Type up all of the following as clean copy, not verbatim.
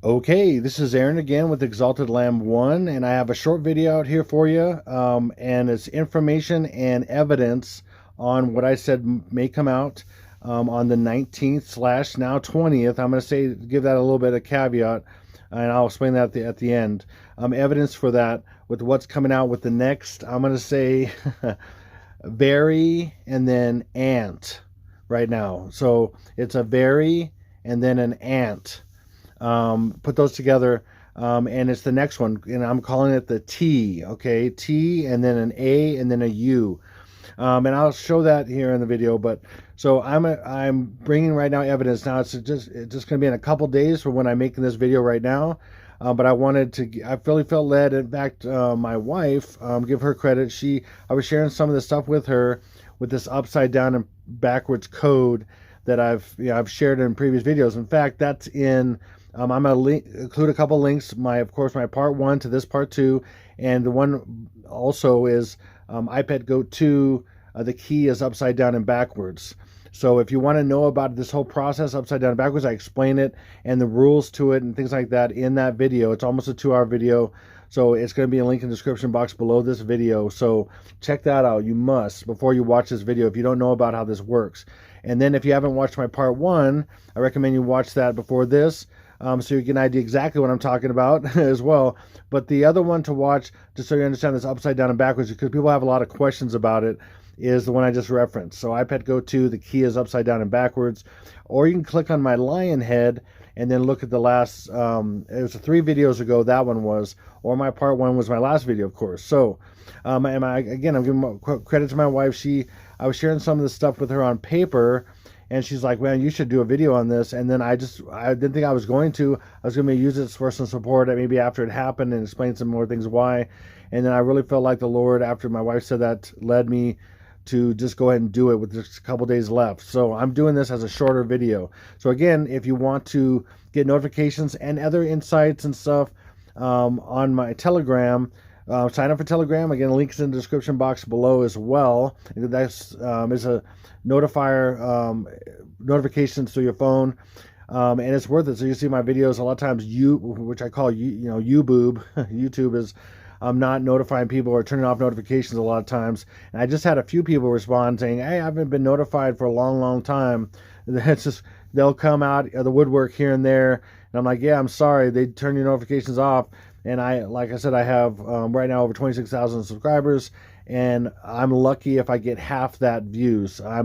Okay, this is Aaron again with Exalted Lamb 1, and I have a short video out here for you, and it's information and evidence on what I said may come out on the 19th slash now 20th. I'm going to say, give that a little bit of caveat, and I'll explain that at the end. Evidence for that with what's coming out with the next, I'm going to say very and then ant right now. So it's a very and then an ant. Put those together, and it's the next one, and I'm calling it the T. Okay, T, and then an A, and then a U, and I'll show that here in the video. But so I'm bringing right now evidence. Now it's just going to be in a couple days from when I'm making this video right now. But I wanted to. I really felt led. In fact, my wife, give her credit. I was sharing some of the stuff with her with this upside down and backwards code that I've shared in previous videos. In fact, that's in. I'm going to include a couple links. Of course, my part 1 to this part 2, and the one also is iPad Go 2. The key is upside down and backwards. So if you want to know about this whole process upside down and backwards, I explain it and the rules to it and things like that in that video. It's almost a 2-hour video. So it's going to be a link in the description box below this video. So check that out. You must before you watch this video if you don't know about how this works. And then if you haven't watched my part 1, I recommend you watch that before this. So you get an idea exactly what I'm talking about as well. But the other one to watch, just so you understand this upside down and backwards, because people have a lot of questions about it, is the one I just referenced. So iPad Go 2, the key is upside down and backwards. Or you can click on my lion head and then look at the last, it was 3 videos ago, that one was, or my part 1 was my last video, of course. So, and again, I'm giving credit to my wife. I was sharing some of the stuff with her on paper, and she's like, man, you should do a video on this. And then I didn't think I was going to. I was going to use it for some support maybe after it happened and explain some more things why. And then I really felt like the Lord, after my wife said that, led me to just go ahead and do it with just a couple days left. So I'm doing this as a shorter video. So again, if you want to get notifications and other insights and stuff on my Telegram, sign up for Telegram. Again, links in the description box below as well. That's is a notifier notifications to your phone, and it's worth it. So you see my videos a lot of times. Which I call YouBoob. YouTube is not notifying people or turning off notifications a lot of times. And I just had a few people respond saying, "Hey, I haven't been notified for a long, long time." It's just they'll come out of the woodwork here and there, and I'm like, "Yeah, I'm sorry. They turn your notifications off." And like I said, I have right now over 26,000 subscribers, and I'm lucky if I get half that views. I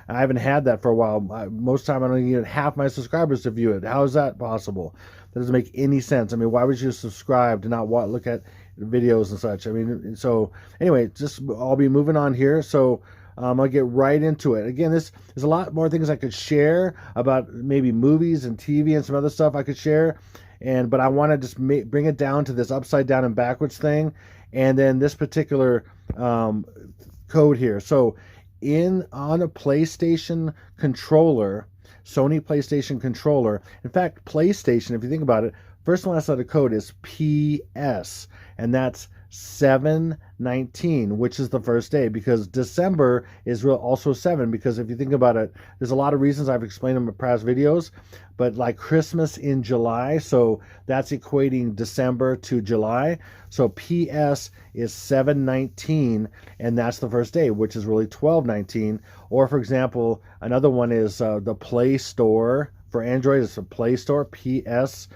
haven't had that for a while. Most time I don't even get half my subscribers to view it. How is that possible? That doesn't make any sense. I mean, why would you subscribe to not look at videos and such? I mean, so anyway, I'll be moving on here. So I'll get right into it. Again, there's a lot more things I could share about maybe movies and TV and some other stuff I could share. But I want to just bring it down to this upside down and backwards thing, and then this particular code here. So on a PlayStation controller, Sony PlayStation controller, in fact, PlayStation, if you think about it, first and last letter code is PS, and that's 7/19, which is the first day, because December is also 7, because if you think about it, there's a lot of reasons I've explained them in past videos, but like Christmas in July, so that's equating December to July. So PS is 7/19, and that's the first day, which is really 12/19. Or for example, another one is the Play Store for Android. It's the Play Store. PS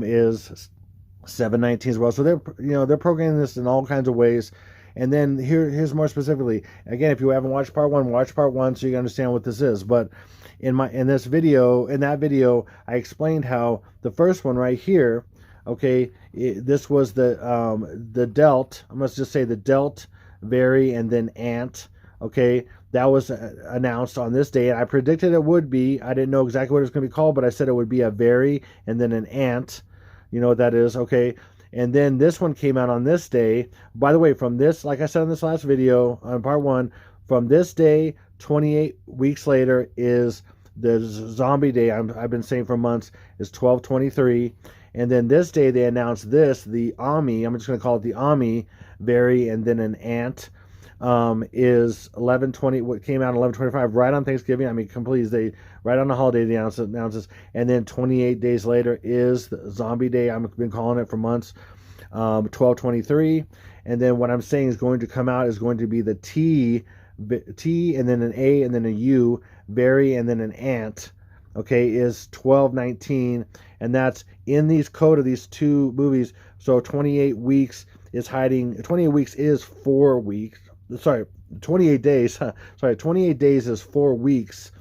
is 7/19 as well. So they're programming this in all kinds of ways. And then here's more specifically. Again, if you haven't watched part 1, watch part 1 so you can understand what this is. But in that video, I explained how the first one right here, okay, this was the delt. I must just say the delt, vary, and then ant. Okay, that was announced on this day, and I predicted it would be. I didn't know exactly what it was going to be called, but I said it would be a vary and then an ant. You know what that is, okay? And then this one came out on this day. By the way, from this, like I said in this last video on part 1, from this day, 28 weeks later is the zombie day. I've been saying for months is 12/23. And then this day they announced the Ami. I'm just going to call it the Ami, vary, and then an ant. is 11:20. What came out 11:25, right on Thanksgiving. I mean, completely, they right on the holiday, the announces, and then 28 days later is the Zombie Day. I've been calling it for months. 12:23, and then what I'm saying is going to come out is going to be the T, and then an A, and then a U, berry, and then an ant. Okay, is 12:19, and that's in these code of these two movies. So 28 weeks is hiding. 28 weeks is 4 weeks. Sorry, 28 days. Sorry, 28 days is 4 weeks,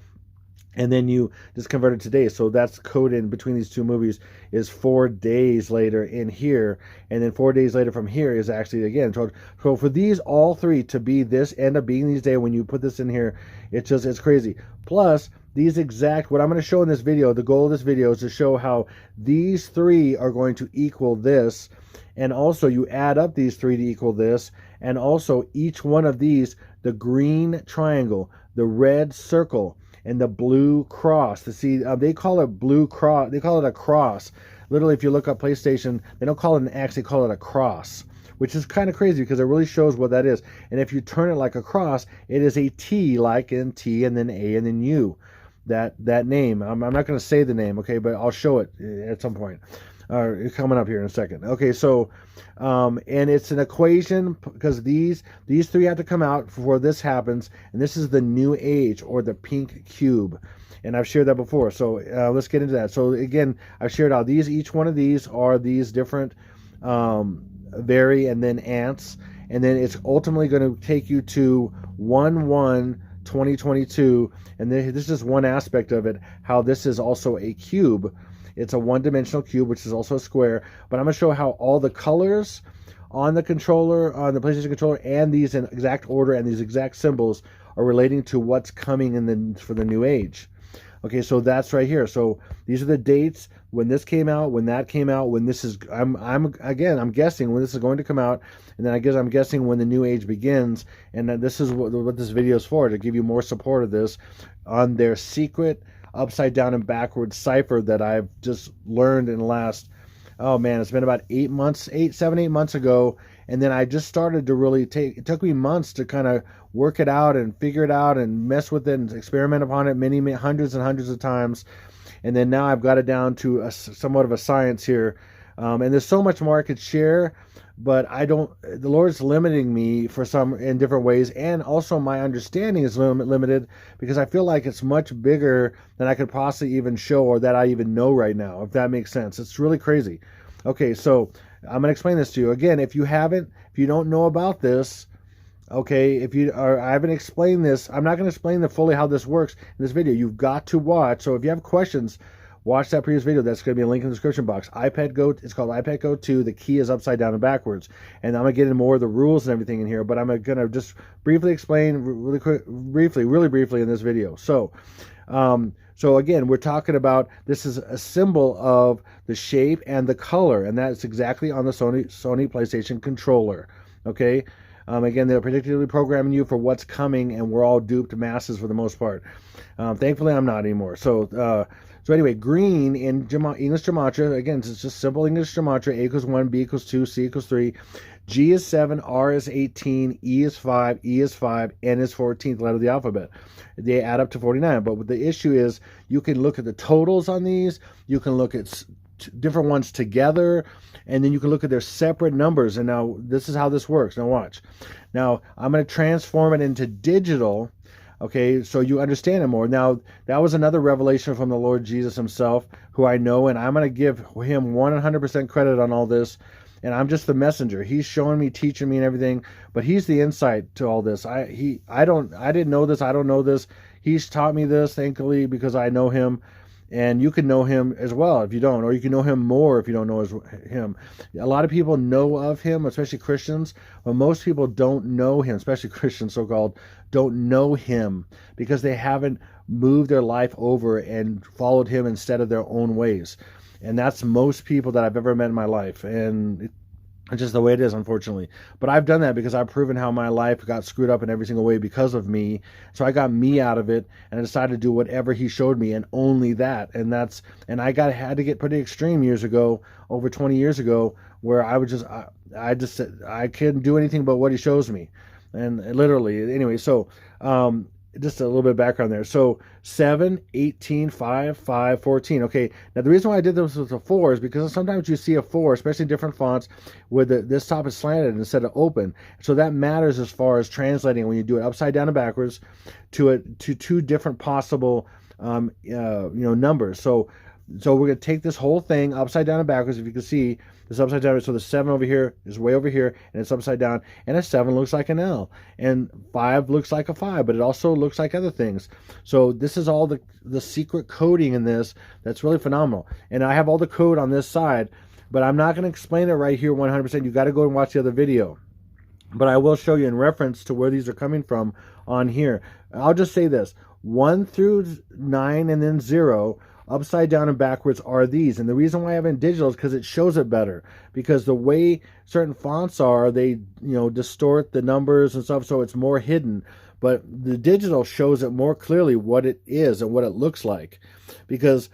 and then you just convert it to days. So that's code in between these two movies is 4 days later in here, and then 4 days later from here is actually again. So for these all three to be this, end up being these days, when you put this in here, it's crazy. Plus these exact, what I'm going to show in this video, the goal of this video is to show how these three are going to equal this, and also you add up these three to equal this, and also each one of these, the green triangle, the red circle, and the blue cross. To see, they call it blue cross. They call it a cross. Literally, if you look up PlayStation, they don't call it an X. They call it a cross, which is kind of crazy because it really shows what that is. And if you turn it like a cross, it is a T, like in T, and then A, and then U. That name. I'm not going to say the name, okay, but I'll show it at some point. It's coming up here in a second. Okay, so and it's an equation because these three have to come out before this happens, and this is the new age, or the pink cube, and I've shared that before. So let's get into that. So again, I've shared how each one of these are these different vary, and then ants, and then it's ultimately going to take you to 1/1/2022, and this is one aspect of it, how this is also a cube. It's a one-dimensional cube, which is also a square, but I'm going to show how all the colors on the controller, on the PlayStation controller, and these in exact order and these exact symbols are relating to what's coming for the new age. Okay, so that's right here. So these are the dates when this came out, when that came out, when this is, I'm guessing when this is going to come out, and then I'm guessing when the new age begins, and this is what this video is for, to give you more support of this on their secret upside down and backwards cipher that I've just learned in the last, oh man, it's been about 8 months, 7, 8 months ago. And then I just started to really it took me months to kind of work it out and figure it out and mess with it and experiment upon it many hundreds and hundreds of times. And then now I've got it down to somewhat of a science here. And there's so much more I could share, but the Lord's limiting me in different ways, and also my understanding is limited because I feel like it's much bigger than I could possibly even show, or that I even know right now, if that makes sense. It's really crazy. Okay, so I'm going to explain this to you. Again, if you don't know about this, okay, I haven't explained this, I'm not going to explain fully how this works in this video. You've got to watch. So if you have questions, watch that previous video. That's going to be a link in the description box. It's called iPad Go 2. The key is upside down and backwards. And I'm going to get into more of the rules and everything in here, but I'm going to just briefly explain really briefly in this video. So again, we're talking about, this is a symbol of the shape and the color, and that's exactly on the Sony PlayStation controller. Okay. Again, they're predictably programming you for what's coming, and we're all duped masses for the most part. Thankfully, I'm not anymore. So anyway, green in English gematria, again, it's just simple English gematria. A equals 1, B equals 2, C equals 3, G is 7, R is 18, E is 5, E is 5, N is 14th letter of the alphabet. They add up to 49. But the issue is, you can look at the totals on these, you can look at different ones together, and then you can look at their separate numbers. And now this is how this works. Now watch. Now I'm going to transform it into digital, okay, so you understand it more. Now that was another revelation from the Lord Jesus himself, who I know, and I'm going to give him 100% credit on all this, and I'm just the messenger. He's showing me, teaching me and everything, but he's the insight to all this. I didn't know this, I don't know this. He's taught me this, thankfully, because I know him. And you can know him as well if you don't, or you can know him more if you don't know him. A lot of people know of him, especially Christians, but most people don't know him, especially Christians, so-called, don't know him because they haven't moved their life over and followed him instead of their own ways. And that's most people that I've ever met in my life. And it's just the way it is, unfortunately. But I've done that because I've proven how my life got screwed up in every single way because of me. So I got me out of it, and I decided to do whatever he showed me, and only that. And I had to get pretty extreme years ago, over 20 years ago, where I would I couldn't do anything but what he shows me. and literally, anyway, so just a little bit of background there. So 7, 18, 5, 5, 14. Okay, now the reason why I did this with a 4 is because sometimes you see a 4, especially in different fonts, where this top is slanted instead of open. So that matters as far as translating when you do it upside down and backwards to two different possible numbers. So we're going to take this whole thing upside down and backwards. If you can see, this upside down. So the 7 over here is way over here, and it's upside down. And a 7 looks like an L. And 5 looks like a 5, but it also looks like other things. So this is all the secret coding in this that's really phenomenal. And I have all the code on this side, but I'm not going to explain it right here 100%. You got to go and watch the other video. But I will show you in reference to where these are coming from on here. I'll just say this. 1 through 9 and then 0, upside down and backwards, are these. And the reason why I have it in digital is because it shows it better. Because the way certain fonts are, they distort the numbers and stuff, so it's more hidden. But the digital shows it more clearly what it is and what it looks like. Because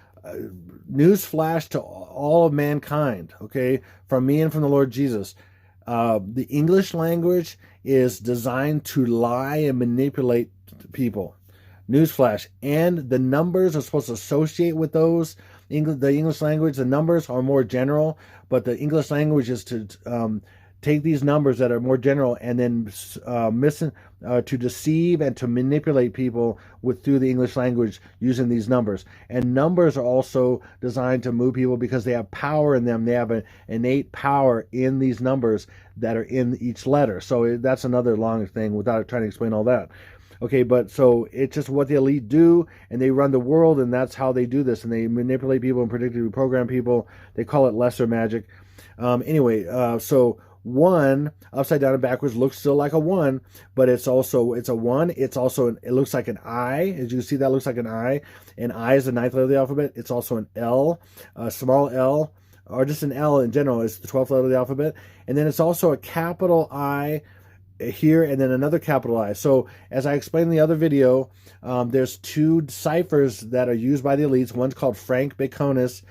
newsflash to all of mankind, okay, from me and from the Lord Jesus, the English language is designed to lie and manipulate people. Newsflash. And the numbers are supposed to associate with those. The English language, the numbers are more general, but the English language is to take these numbers that are more general and then to deceive and to manipulate people through the English language using these numbers. And numbers are also designed to move people because they have power in them. They have an innate power in these numbers that are in each letter. So that's another long thing without trying to explain all that. Okay, but so it's just what the elite do, and they run the world, and that's how they do this, and they manipulate people and predictively program people. They call it lesser magic. So 1 upside down and backwards looks still like a 1, but it's a 1. It looks like an I. As you can see, that looks like an I. And I is the 9th letter of the alphabet. It's also an L, a small L, or just an L in general is the 12th letter of the alphabet. And then it's also a capital I here, and then another capital I. So as I explained in the other video, there's 2 ciphers that are used by the elites. One's called Frank Baconus,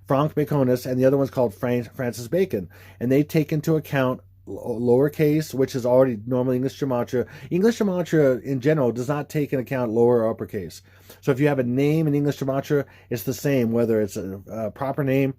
and the other one's called Francis Bacon. And they take into account lowercase, which is already normally English gematria. English gematria in general does not take into account lower or uppercase. So if you have a name in English gematria, it's the same, whether it's a proper name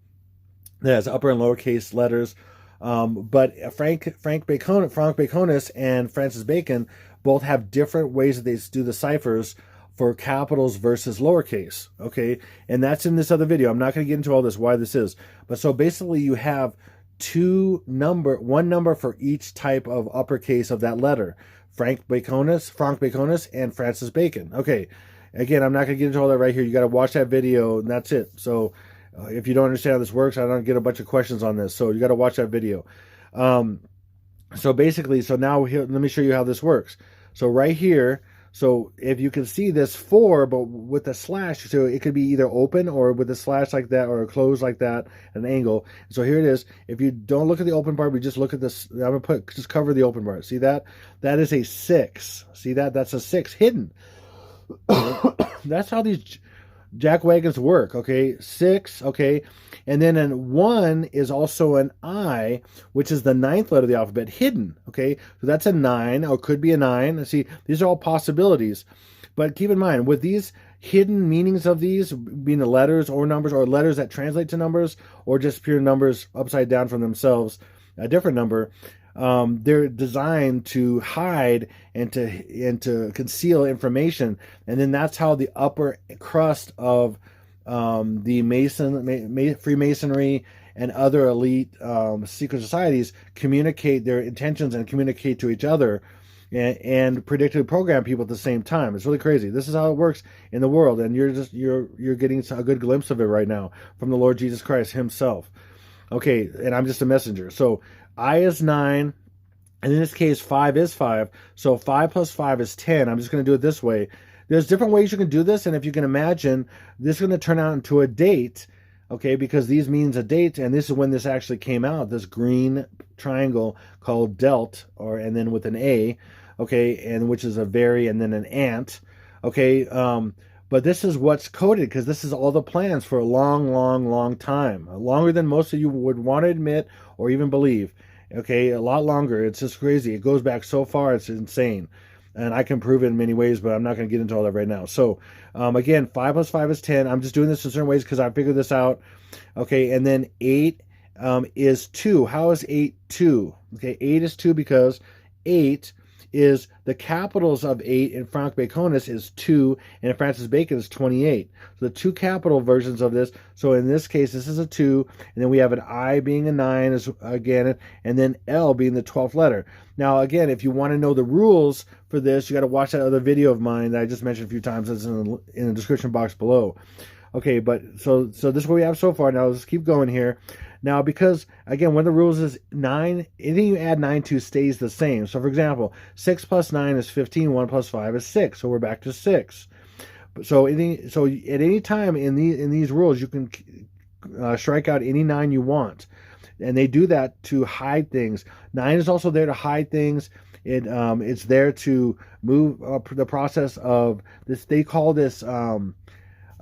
that has upper and lowercase letters. But Frank Baconus and Francis Bacon both have different ways that they do the ciphers for capitals versus lowercase. Okay, and that's in this other video. I'm not going to get into all this, why this is. But so basically you have one number for each type of uppercase of that letter. Frank Baconus, and Francis Bacon. Okay, again, I'm not going to get into all that right here. You got to watch that video, and that's it. So if you don't understand how this works, I don't get a bunch of questions on this. So you got to watch that video. So basically, so now here, let me show you how this works. So right here, so if you can see this 4, but with a slash, so it could be either open or with a slash like that or closed like that, an angle. So here it is. If you don't look at the open part, we just look at this. I'm going to just cover the open part. See that? That is a 6. See that? That's a 6 hidden. That's how these jackwagons work, okay? 6, okay? And then an 1 is also an I, which is the 9th letter of the alphabet, hidden, okay? So that's a 9, or could be a 9. See, these are all possibilities. But keep in mind, with these hidden meanings of these, being the letters or numbers, or letters that translate to numbers, or just pure numbers upside down from themselves, a different number, they're designed to hide and to conceal information. And then that's how the upper crust of the Freemasonry and other elite secret societies communicate their intentions and communicate to each other and predictively program people at the same time. It's really crazy. This is how it works in the world, and you're getting a good glimpse of it right now from the Lord Jesus Christ himself. Okay, and I'm just a messenger. So I is 9, and in this case 5 is 5. So 5 plus 5 is 10. I'm just going to do it this way. There's different ways you can do this, and if you can imagine, this is going to turn out into a date, okay, because these means a date, and this is when this actually came out, this green triangle called delt, and then with an A, okay, and which is a very, and then an ant, okay, but this is what's coded, because this is all the plans for a long, long, long time, longer than most of you would want to admit or even believe. Okay, a lot longer. It's just crazy. It goes back so far, it's insane. And I can prove it in many ways, but I'm not going to get into all that right now. So, again, 5 plus 5 is 10. I'm just doing this in certain ways because I figured this out. Okay, and then 8 is 2. How is 8 2? Okay, 8 is 2 because 8 is the capitals of 8 in Franc Baconus is 2, and in Francis Bacon is 28. So the two capital versions of this. So in this case, this is a 2, and then we have an I being a 9 as again, and then L being the 12th letter. Now, again, if you want to know the rules for this, you got to watch that other video of mine that I just mentioned a few times. It's in the description box below. Okay, but so this is what we have so far. Now let's keep going here. Now, because again, one of the rules is 9, anything you add 9 to stays the same. So for example, 6 plus 9 is 15, 1 plus 5 is 6. So we're back to 6. So at any time in these rules, you can strike out any 9 you want. And they do that to hide things. 9 is also there to hide things. It's there to move the process of this. They call this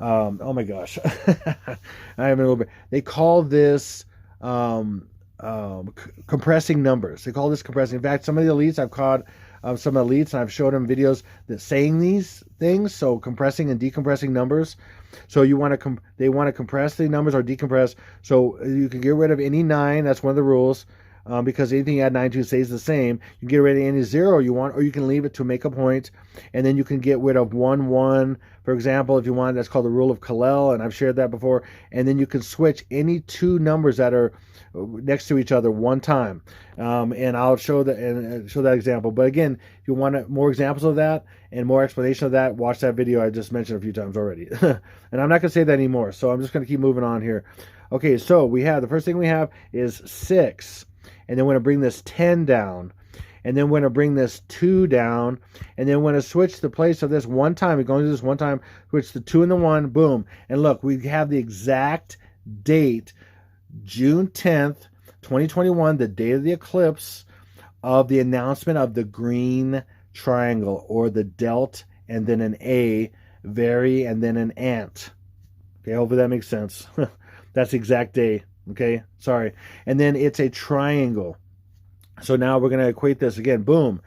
oh my gosh, I have a little bit. They call this compressing numbers. They call this compressing. In fact, some of the elites I've caught some elites, and I've showed them videos that saying these things. So compressing and decompressing numbers. So you want to they want to compress the numbers or decompress. So you can get rid of any 9. That's one of the rules. Because anything you add 9 to stays the same. You can get rid of any 0 you want, or you can leave it to make a point, and then you can get rid of 1, 1, for example, if you want. That's called the rule of Kalel, and I've shared that before. And then you can switch any 2 numbers that are next to each other one time, and I'll show that example. But again, if you want more examples of that and more explanation of that, watch that video I just mentioned a few times already. And I'm not going to say that anymore, so I'm just going to keep moving on here. Okay, so the first thing we have is 6. And then we're going to bring this 10 down. And then we're going to bring this 2 down. And then we're going to switch the place of this one time. We're going to do this one time, switch the 2 and the 1, boom. And look, we have the exact date, June 10th, 2021, the date of the eclipse of the announcement of the green triangle, or the delt, and then an A, very, and then an ant. Okay, hopefully that makes sense. That's the exact day. Okay, sorry. And then it's a triangle. So now we're going to equate this again. Boom.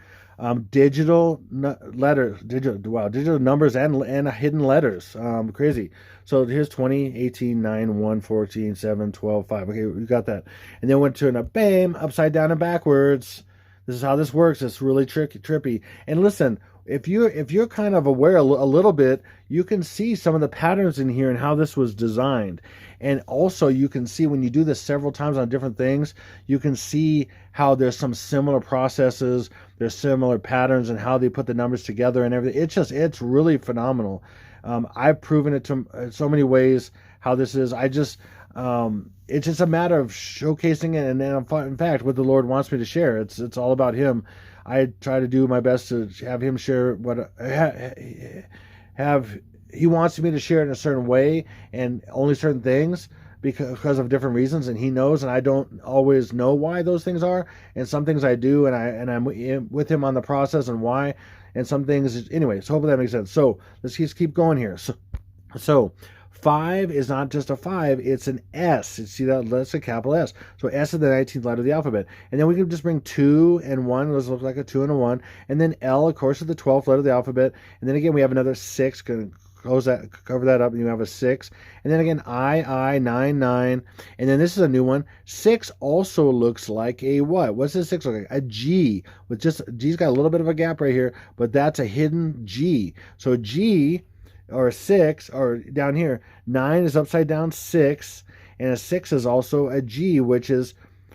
Digital letters, digital numbers and hidden letters. Crazy. So here's 20, 18, 9, 1, 14, 7, 12, 5. Okay, we got that. And then went to a bam, upside down and backwards. This is how this works. It's really trippy. And listen, if you're kind of aware a little bit, you can see some of the patterns in here and how this was designed. And also you can see when you do this several times on different things, you can see how there's some similar processes, there's similar patterns, and how they put the numbers together and everything. It's really phenomenal. I've proven it to so many ways how this is. It's just a matter of showcasing it, and in fact, what the Lord wants me to share. It's all about Him. I try to do my best to have Him share what He wants me to share it in a certain way, and only certain things because of different reasons, and He knows, and I don't always know why those things are, and some things I do, and I'm with Him on the process and why, and some things anyway. So hopefully that makes sense. So let's just keep going here. So 5 is not just a 5, it's an S. You see that? That's a capital S. So S is the 19th letter of the alphabet. And then we can just bring 2 and 1. Those look like a 2 and a 1. And then L, of course, is the 12th letter of the alphabet. And then again, we have another 6. Going to cover that up, and you have a 6. And then again, I, 9, 9. And then this is a new one. 6 also looks like a what? What's this 6 look like? A G. With just, G's got a little bit of a gap right here, but that's a hidden G. So G, or 6, or down here, 9 is upside down 6, and a 6 is also a G, which is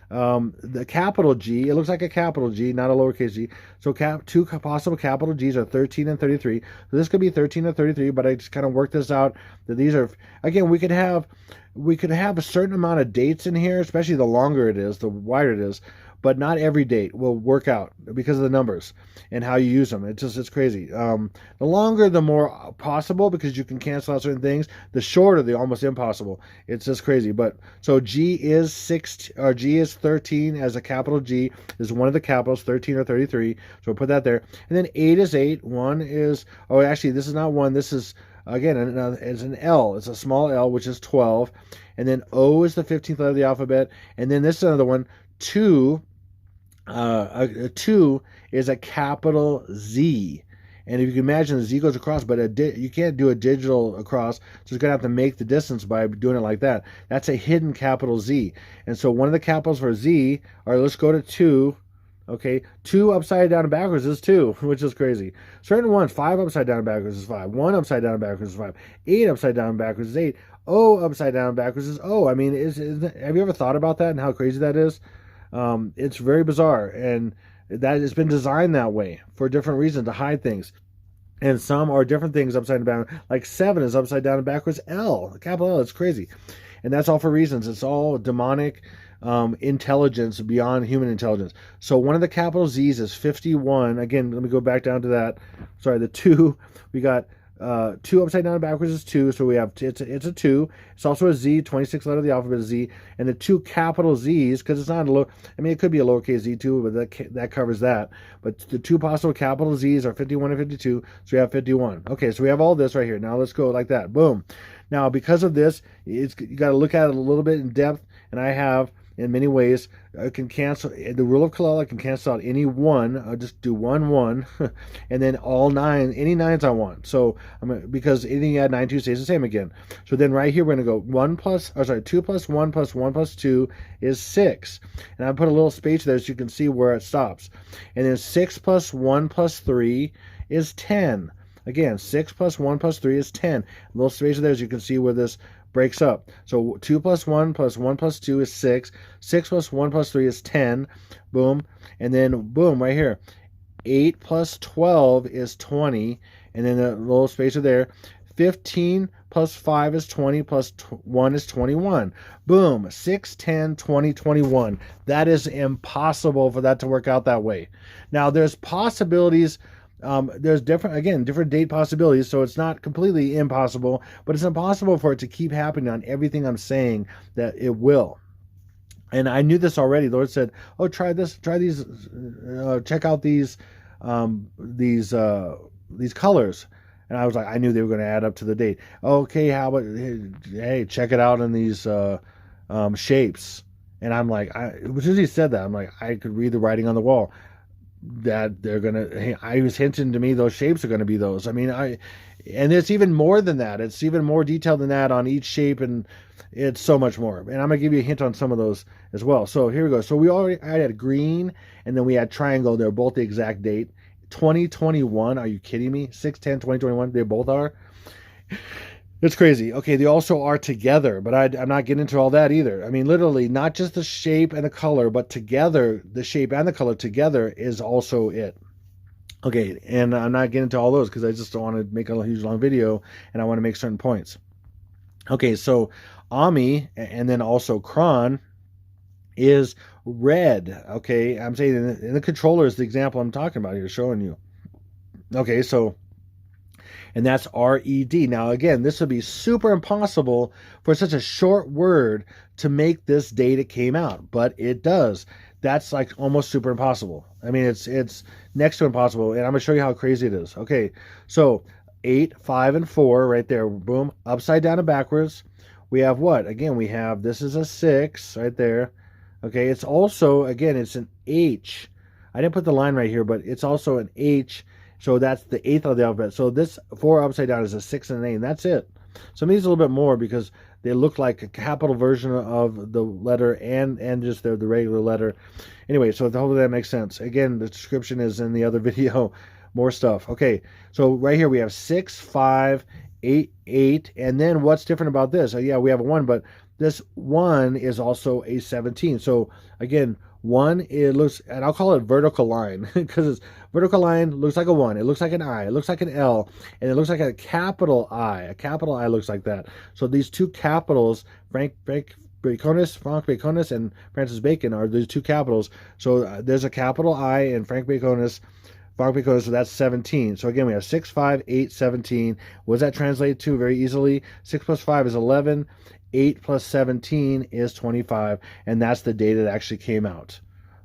the capital G. It looks like a capital G, not a lowercase g. So two possible capital G's are 13 and 33. So this could be 13 or 33, but I just kind of worked this out that these are, again, we could have a certain amount of dates in here, especially the longer it is, the wider it is. But not every date will work out because of the numbers and how you use them. It's crazy. The longer, the more possible, because you can cancel out certain things. The shorter, the almost impossible. It's just crazy. But so G is 13 as a capital G is one of the capitals, 13 or 33. So we'll put that there. And then 8 is 8. 1 is, oh, actually, this is not 1. This is, again, it's an L. It's a small L, which is 12. And then O is the 15th letter of the alphabet. And then this is another one, 2. A 2 is a capital Z. And if you can imagine, the Z goes across, but you can't do a digital across, so you're going to have to make the distance by doing it like that. That's a hidden capital Z. And so one of the capitals for Z, all right, let's go to 2. Okay, 2 upside down and backwards is 2, which is crazy. Certain ones, 5 upside down and backwards is 5. 1 upside down and backwards is 5. 8 upside down and backwards is 8. O upside down and backwards is O. I mean, have you ever thought about that and how crazy that is? It's very bizarre, and that has been designed that way for a different reason, to hide things. And some are different things upside down. Like 7 is upside down and backwards L, capital L. It's crazy. And that's all for reasons. It's all demonic intelligence beyond human intelligence. So one of the capital Z's is 51. Again, let me go back down to that. Sorry, the 2. We got 2 upside down and backwards is 2. So we have, it's a 2. It's also a Z, 26th letter of the alphabet is Z. And the 2 capital Z's, because it's not it could be a lowercase Z too, but that covers that. But the 2 possible capital Z's are 51 and 52. So we have 51. Okay, so we have all this right here. Now let's go like that. Boom. Now, because of this, you got to look at it a little bit in depth. And I have, in many ways, I can cancel the rule of Kalel. I can cancel out any 1. I'll just do 1, 1, and then all 9, any 9s I want. So because anything you add 9 to stays the same again. So then right here we're going to go 2 plus 1 plus 1 plus 2 is 6, and I put a little space there so you can see where it stops. And then 6 plus 1 plus 3 is 10. Again, 6 plus 1 plus 3 is 10. A little space there so you can see where this breaks up. So 2 plus 1 plus 1 plus 2 is 6. 6 plus 1 plus 3 is 10. Boom. And then, boom, right here. 8 plus 12 is 20. And then a little spacer there. 15 plus 5 is 20 plus 1 is 21. Boom. 6, 10, 20, 21. That is impossible for that to work out that way. Now, there's possibilities. There's different date possibilities, so it's not completely impossible, but it's impossible for it to keep happening on everything I'm saying that it will. And I knew this already. The Lord said, "Oh, try this, try these, check out these colors." And I was like, I knew they were going to add up to the date. Okay, how about, hey, check it out in these shapes. And I'm like, as soon as he said that, I'm like, I could read the writing on the wall. That they're gonna, I was hinting to me those shapes are gonna be those. I mean, and it's even more than that. It's even more detailed than that on each shape, and it's so much more. And I'm gonna give you a hint on some of those as well. So here we go. So I had green, and then we had triangle. They're both the exact date. 2021. Are you kidding me? 6/10/2021. They both are. It's crazy. Okay, they also are together, but I'm not getting into all that either. I mean, literally, not just the shape and the color, but together, the shape and the color together is also it. Okay, and I'm not getting into all those because I just don't want to make a huge long video, and I want to make certain points. Okay, so Ami, and then also cron, is red. Okay, I'm saying in the controller is the example I'm talking about here, showing you. Okay, so... and that's R-E-D. Now, again, this would be super impossible for such a short word to make this date it came out, but it does. That's like almost super impossible. I mean, it's next to impossible, and I'm going to show you how crazy it is. Okay, so 8, 5, and 4 right there. Boom. Upside down and backwards. We have what? Again, we have, this is a 6 right there. Okay, it's also, again, it's an H. I didn't put the line right here, but it's also an H. So that's the 8th of the alphabet. So this 4 upside down is a 6 and an 8, and that's it. Some of these a little bit more because they look like a capital version of the letter and just the regular letter. Anyway, so hopefully that makes sense. Again, the description is in the other video. More stuff. Okay, so right here we have 6, 5, 8, 8, and then what's different about this? Yeah, we have a 1, but this 1 is also a 17. So again, 1, it looks, and I'll call it vertical line because it's vertical line, looks like a 1, it looks like an I, it looks like an L, and it looks like a capital I. A capital I looks like that. So these two capitals, Frank Baconis and Francis Bacon, are these two capitals. So there's a capital I in Frank Baconis, so that's 17. So again, we have 6, 5, 8, 17. What does that translate to very easily? 6 plus 5 is 11. 8 plus 17 is 25, and that's the date it actually came out.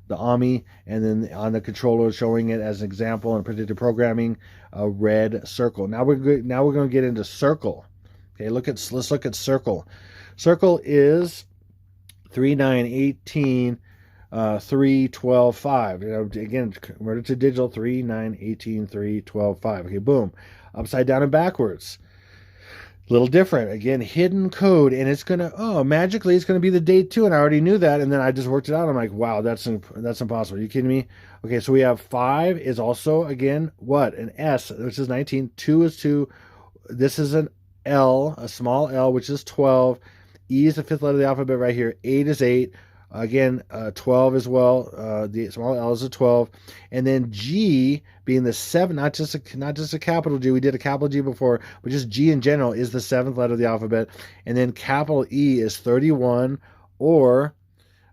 The AMI, and then on the controller showing it as an example in predictive programming, a red circle. Now we're going to get into circle. Okay, let's look at circle. Circle is 3, 9, 18. 3, 12, 5. You know, again, converted to digital, 3, 9, 18, 3, 12, 5. Okay, boom. Upside down and backwards. A little different. Again, hidden code, and it's gonna, oh, magically it's gonna be the date too, and I already knew that, and then I just worked it out. I'm like, wow, that's impossible. Are you kidding me? Okay, so we have 5 is also, again, what? An S, which is 19. 2 is 2. This is an L, a small L, which is 12. E is the 5th letter of the alphabet right here. 8 is 8. Again, 12 as well. The small L is a 12, and then G being the 7, not just a capital G. We did a capital G before, but just G in general is the 7th letter of the alphabet, and then capital E is 31, or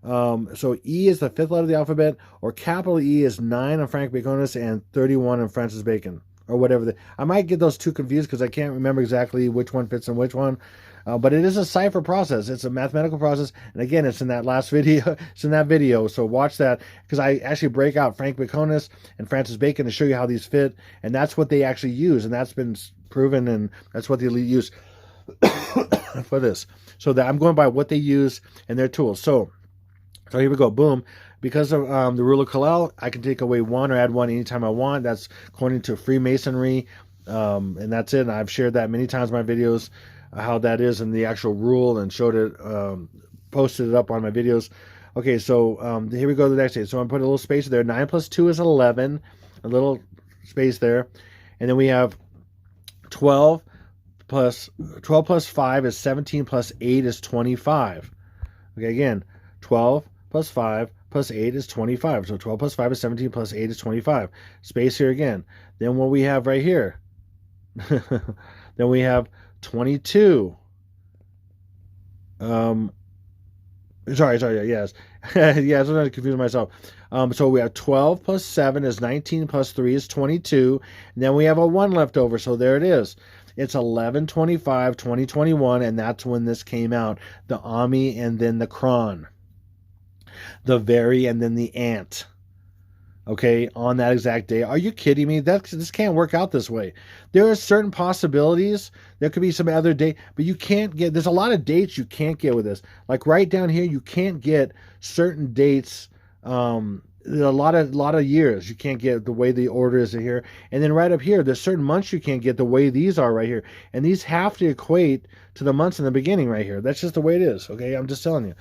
so E is the 5th letter of the alphabet, or capital E is 9 on Frank Baconus and 31 on Francis Bacon, or whatever. I might get those two confused because I can't remember exactly which one fits in which one. But it is a cipher process. It's a mathematical process. And again, it's in that last video. It's in that video. So watch that, because I actually break out Frank Baconus and Francis Bacon to show you how these fit. And that's what they actually use. And that's been proven. And that's what they use for this. So that I'm going by what they use and their tools. So here we go. Boom. Because of the rule of Colel, I can take away 1 or add 1 anytime I want. That's according to Freemasonry. And that's it. And I've shared that many times in my videos, how that is in the actual rule, and showed it, posted it up on my videos. Okay, so here we go to the next day. So I'm putting a little space there. 9 plus 2 is 11, a little space there. And then we have 12 plus 5 is 17 plus 8 is 25. Okay, again, 12 plus 5 plus 8 is 25. So 12 plus 5 is 17 plus 8 is 25. Space here again. Then what we have right here, then we have 22. Sorry, yes. Yeah, sometimes I confuse myself. So we have 12 plus 7 is 19 plus 3 is 22. And then we have a 1 left over. So there it is. It's 11/25, 2021, and that's when this came out. The Ami and then the Cron. The Very and then the Ant. Okay, on that exact day. Are you kidding me? This can't work out this way. There are certain possibilities. There could be some other date, but you can't get, there's a lot of dates you can't get with this. Like right down here, you can't get certain dates. A lot of years you can't get the way the order is here. And then right up here, there's certain months you can't get the way these are right here. And these have to equate to the months in the beginning right here. That's just the way it is. Okay, I'm just telling you.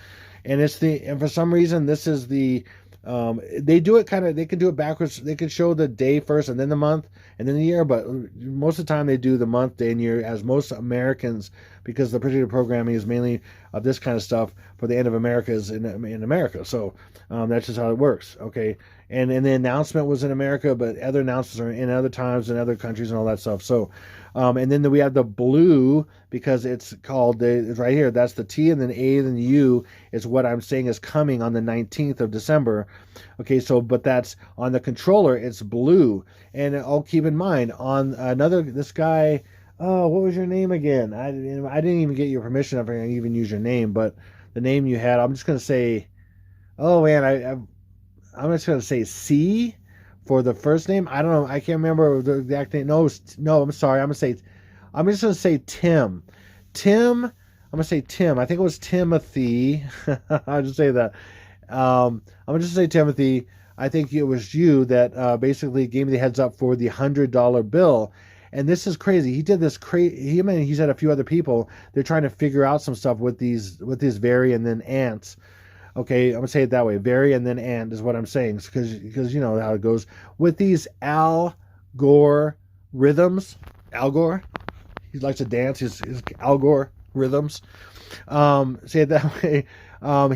And for some reason, this is the, they do it kind of, they can do it backwards. They can show the day first and then the month and then the year, but most of the time they do the month, day, and year, as most Americans, because the particular programming is mainly of this kind of stuff for the end of America is in America. So that's just how it works. Okay. And the announcement was in America, but other announcements are in other times in other countries and all that stuff. So, and then we have the blue, because it's called, it's right here. That's the T, and then A, and then U is what I'm saying is coming on the 19th of December. Okay, so, but that's on the controller, it's blue. And I'll keep in mind on this guy, oh, what was your name again? I didn't even get your permission if I can even use your name, but the name you had, I'm just going to say, oh man, I'm just going to say C for the first name. I don't know. I can't remember the exact name. No, I'm sorry. I'm just going to say Tim. I'm going to say Tim. I think it was Timothy. I'll just say that. I'm going to just say Timothy. I think it was you that basically gave me the heads up for the $100 bill. And this is crazy. He did this he said a few other people, they're trying to figure out some stuff with these Very and then Ants. Okay, I'm going to say it that way. Very and then Ant is what I'm saying. Because you know how it goes. With these Al Gore rhythms. Al Gore. He likes to dance. His Al Gore rhythms. Say it that way.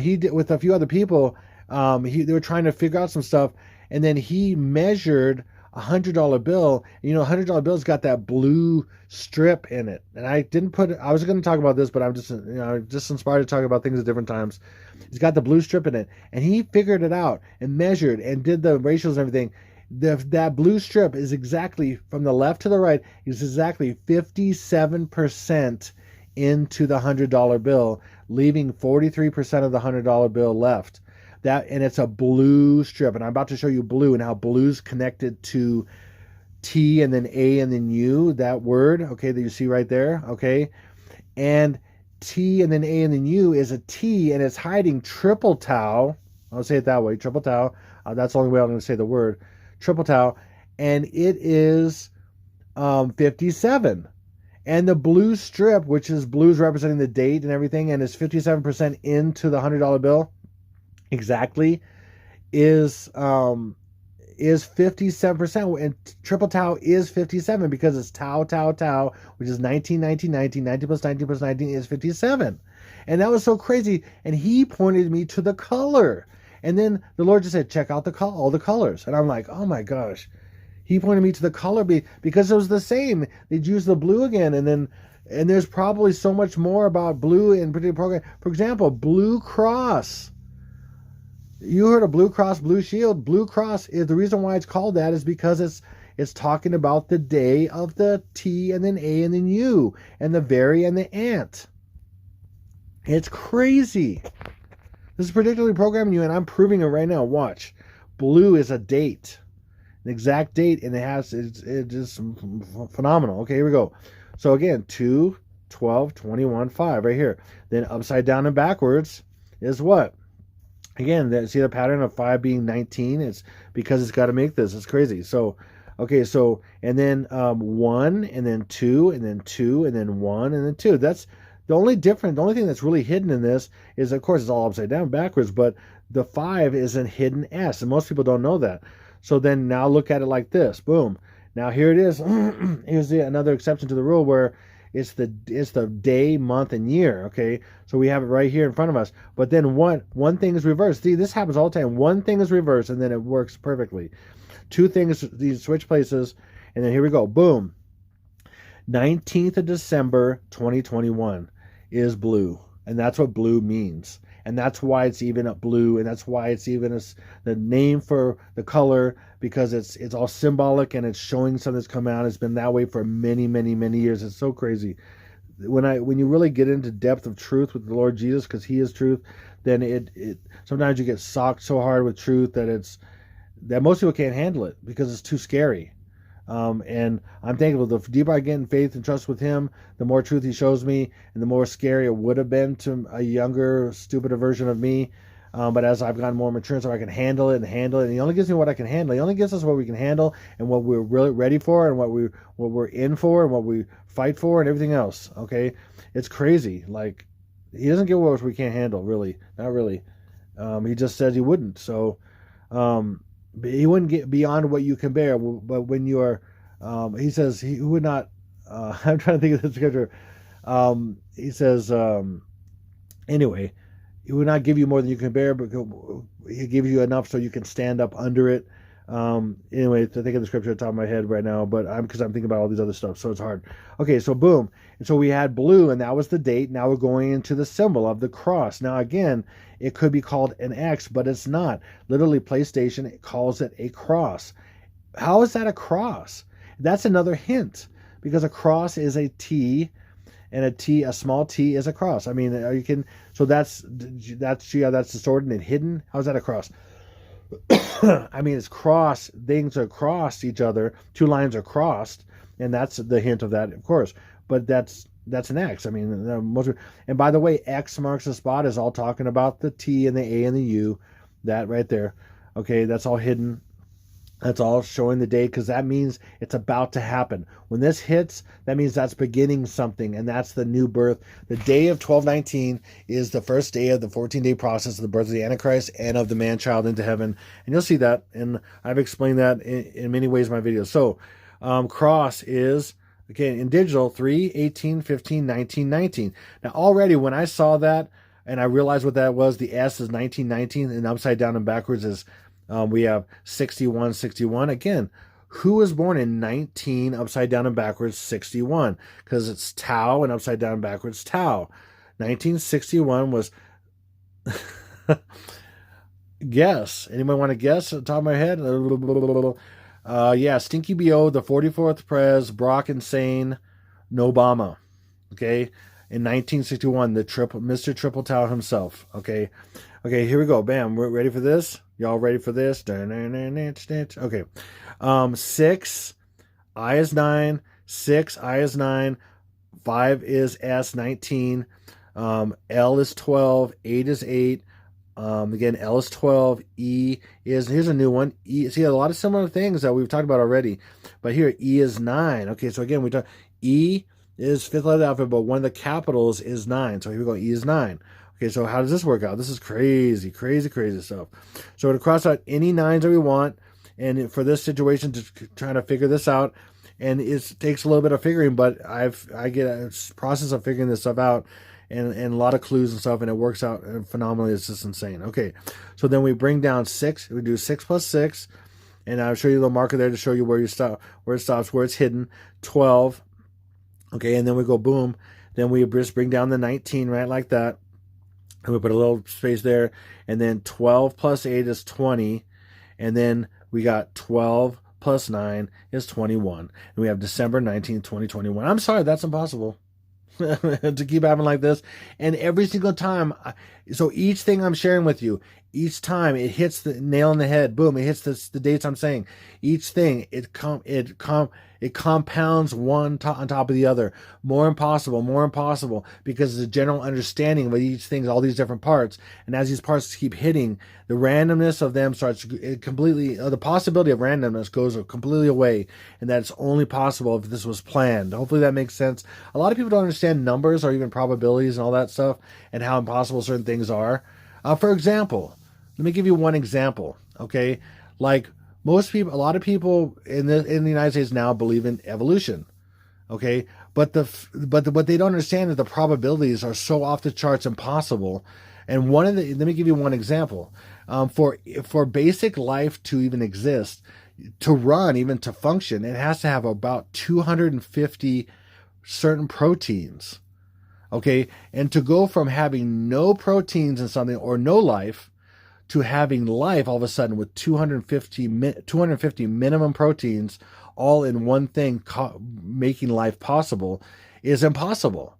He did with a few other people. They were trying to figure out some stuff. And then he measured $100 bill. You know, $100 bill's got that blue strip in it. And I was going to talk about this, but I'm just inspired to talk about things at different times. It's got the blue strip in it. And he figured it out and measured and did the ratios and everything. That blue strip is exactly from the left to the right is exactly 57% into the $100 bill, leaving 43% of the $100 bill left. And it's a blue strip, and I'm about to show you blue and how blue's connected to T and then A and then U, that word, okay, that you see right there, okay? And T and then A and then U is a T, and it's hiding triple tau, I'll say it that way. Triple tau. That's the only way I'm going to say the word. Triple tau. And it is 57. And the blue strip, which is blues representing the date and everything, and is 57% into the $100 bill, exactly, is 57%. And triple tau is 57 because it's tau, tau, tau, which is 19, 19, 19. 19 plus 19 plus 19 is 57. And that was so crazy. And he pointed me to the color. And then the Lord just said, check out all the colors. And I'm like, oh my gosh. He pointed me to the color because it was the same. They'd use the blue again. And there's probably so much more about blue in particular program. For example, Blue Cross. You heard of Blue Cross Blue Shield. Blue Cross is the reason why it's called that is because it's talking about the day of the T and then A and then U and the very and the ant. It's crazy. This is predictably programming you, and I'm proving it right now. Watch. Blue is a date, an exact date, and it's just phenomenal. Okay, here we go. So again, 2, 12, 21, 5 right here. Then upside down and backwards is what? Again, see the pattern of 5 being 19? It's because it's got to make this. It's crazy. So, okay, so, and then 1, and then 2, and then 2, and then 1, and then 2. That's the only thing that's really hidden in this is, of course, it's all upside down backwards, but the 5 is a hidden S, and most people don't know that. So then now look at it like this. Boom. Now here it is. Here's another exception to the rule where it's the day, month, and year. Okay, so we have it right here in front of us. But then one thing is reversed. See, this happens all the time. One thing is reversed, and then it works perfectly. Two things, these switch places, and then here we go. Boom. 19th of December, 2021 is blue, and that's what blue means. And that's why it's even a blue, and that's why it's even the name for the color, because it's all symbolic and it's showing something that's come out. It's been that way for many, many, many years. It's so crazy. When you really get into depth of truth with the Lord Jesus, because He is truth, then it sometimes you get socked so hard with truth that most people can't handle it because it's too scary. And I'm thankful. The deeper I get in faith and trust with Him, the more truth He shows me, and the more scary it would have been to a younger, stupider version of me. But as I've gotten more mature, so I can handle it. And He only gives me what I can handle. He only gives us what we can handle and what we're really ready for, and what we're in for, and what we fight for, and everything else. Okay, it's crazy. Like, He doesn't give what we can't handle. Really, not really. He just says He wouldn't. So. He wouldn't get beyond what you can bear. But when you are, He says He would not. I'm trying to think of the scripture. He says, anyway, He would not give you more than you can bear, but He gives you enough so you can stand up under it. Anyway, to think of the scripture at the top of my head right now, but because I'm thinking about all these other stuff, so it's hard. Okay, so boom. And so we had blue, and that was the date. Now we're going into the symbol of the cross. Now again, it could be called an X, but it's not. Literally, PlayStation calls it a cross. How is that a cross? That's another hint, because a cross is a T, and a small T is a cross. I mean, you can. So that's distorted and hidden. How's that a cross? I mean, it's cross. Things are crossed each other. Two lines are crossed, and that's the hint of that, of course. But that's an X. I mean, and by the way, X marks the spot is all talking about the T and the A and the U, that right there. Okay, that's all hidden. That's all showing the date, because that means it's about to happen. When this hits, that means that's beginning something, and that's the new birth. The day of 12/19 is the first day of the 14-day process of the birth of the Antichrist and of the man-child into heaven. And you'll see that, and I've explained that in many ways in my videos. So, cross is, again, in digital, 3, 18, 15, 19, 19. Now, already when I saw that, and I realized what that was, the S is 1919, and upside down and backwards is we have 61, 61. Again, who was born in 19 upside down and backwards 61? Because it's tau and upside down and backwards tau. 1961 was... Guess. Anybody want to guess at the top of my head? Yeah, Stinky B.O., the 44th Pres, Brock Insane, Obama. Okay? In 1961, Mr. Triple Tau himself. Okay? Okay, here we go. Bam. We're ready for this? Y'all ready for this? Okay. 6, I is 9. 6, I is 9. 5 is S, 19. L is 12. 8 is 8. Again, L is 12. E is, here's a new one. E, see, a lot of similar things that we've talked about already. But here, E is 9. Okay, so again, we talk, E is fifth letter of the alphabet, but one of the capitals is 9. So here we go, E is 9. Okay, so how does this work out? This is crazy, crazy, crazy stuff. So to cross out any 9s that we want, and for this situation, to try to figure this out, and it takes a little bit of figuring, but I get a process of figuring this stuff out, and a lot of clues and stuff, and it works out phenomenally. It's just insane. Okay, so then we bring down 6. We do 6 plus 6, and I'll show you the marker there to show you where you stop, where it stops, where it's hidden. 12. Okay, and then we go boom. Then we just bring down the 19, right, like that. And we put a little space there, and then 12 plus 8 is 20, and then we got 12 plus 9 is 21, and we have December 19th, 2021. I'm sorry, that's impossible. To keep having like this, and every single time, so each thing I'm sharing with you, each time it hits the nail on the head, boom, it hits the dates I'm saying. Each thing, it compounds one on top of the other. More impossible, because the general understanding of each thing, all these different parts, and as these parts keep hitting, the randomness of them starts completely, the possibility of randomness goes completely away, and that's only possible if this was planned. Hopefully that makes sense. A lot of people don't understand numbers or even probabilities and all that stuff, and how impossible certain things are. For example, let me give you one example, okay? Like, most people, a lot of people in the United States now believe in evolution, okay? But what they don't understand is the probabilities are so off the charts impossible. And let me give you one example. For basic life to even exist, to run, even to function, it has to have about 250 certain proteins, okay? And to go from having no proteins in something or no life to having life all of a sudden with 250 minimum proteins all in one thing, making life possible, is impossible.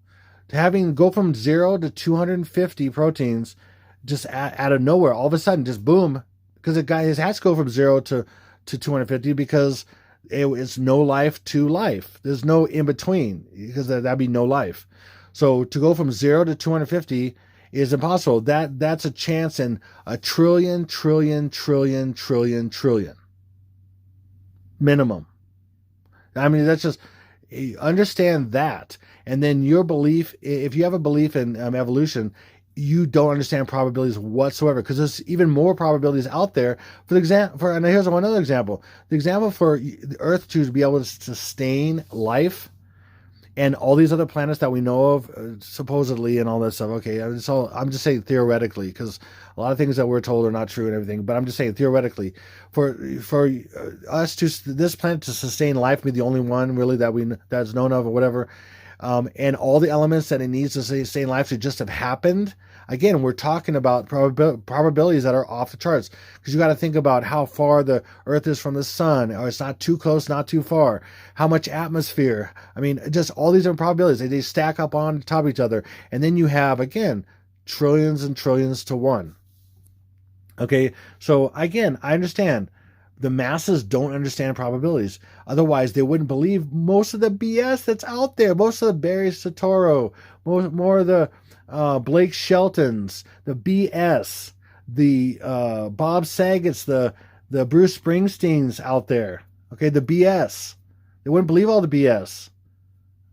To go from 0 to 250 proteins just out of nowhere, all of a sudden, just boom, because it has to go from 0 to 250, because it's no life to life. There's no in between, because that'd be no life. So to go from 0 to 250 is impossible. That's a chance in a trillion minimum. I mean, that's just, understand that. And then your belief, if you have a belief in evolution, you don't understand probabilities whatsoever, because there's even more probabilities out there. And here's another example. The example for the Earth to be able to sustain life, and all these other planets that we know of, supposedly, and all that stuff. Okay, so I'm just saying theoretically, because a lot of things that we're told are not true and everything. But I'm just saying theoretically, for us this planet to sustain life, be the only one really that's known of, or whatever, and all the elements that it needs to sustain life to just have happened. Again, we're talking about probabilities that are off the charts, because you got to think about how far the Earth is from the sun, or it's not too close, not too far. How much atmosphere? I mean, just all these different probabilities. They stack up on top of each other, and then you have, again, trillions and trillions to one. Okay, so again, I understand the masses don't understand probabilities. Otherwise, they wouldn't believe most of the BS that's out there. Most of the Barry Soetoro, more of the Blake Sheltons, the BS, the Bob Saget's, the Bruce Springsteen's out there. Okay, the BS. They wouldn't believe all the BS.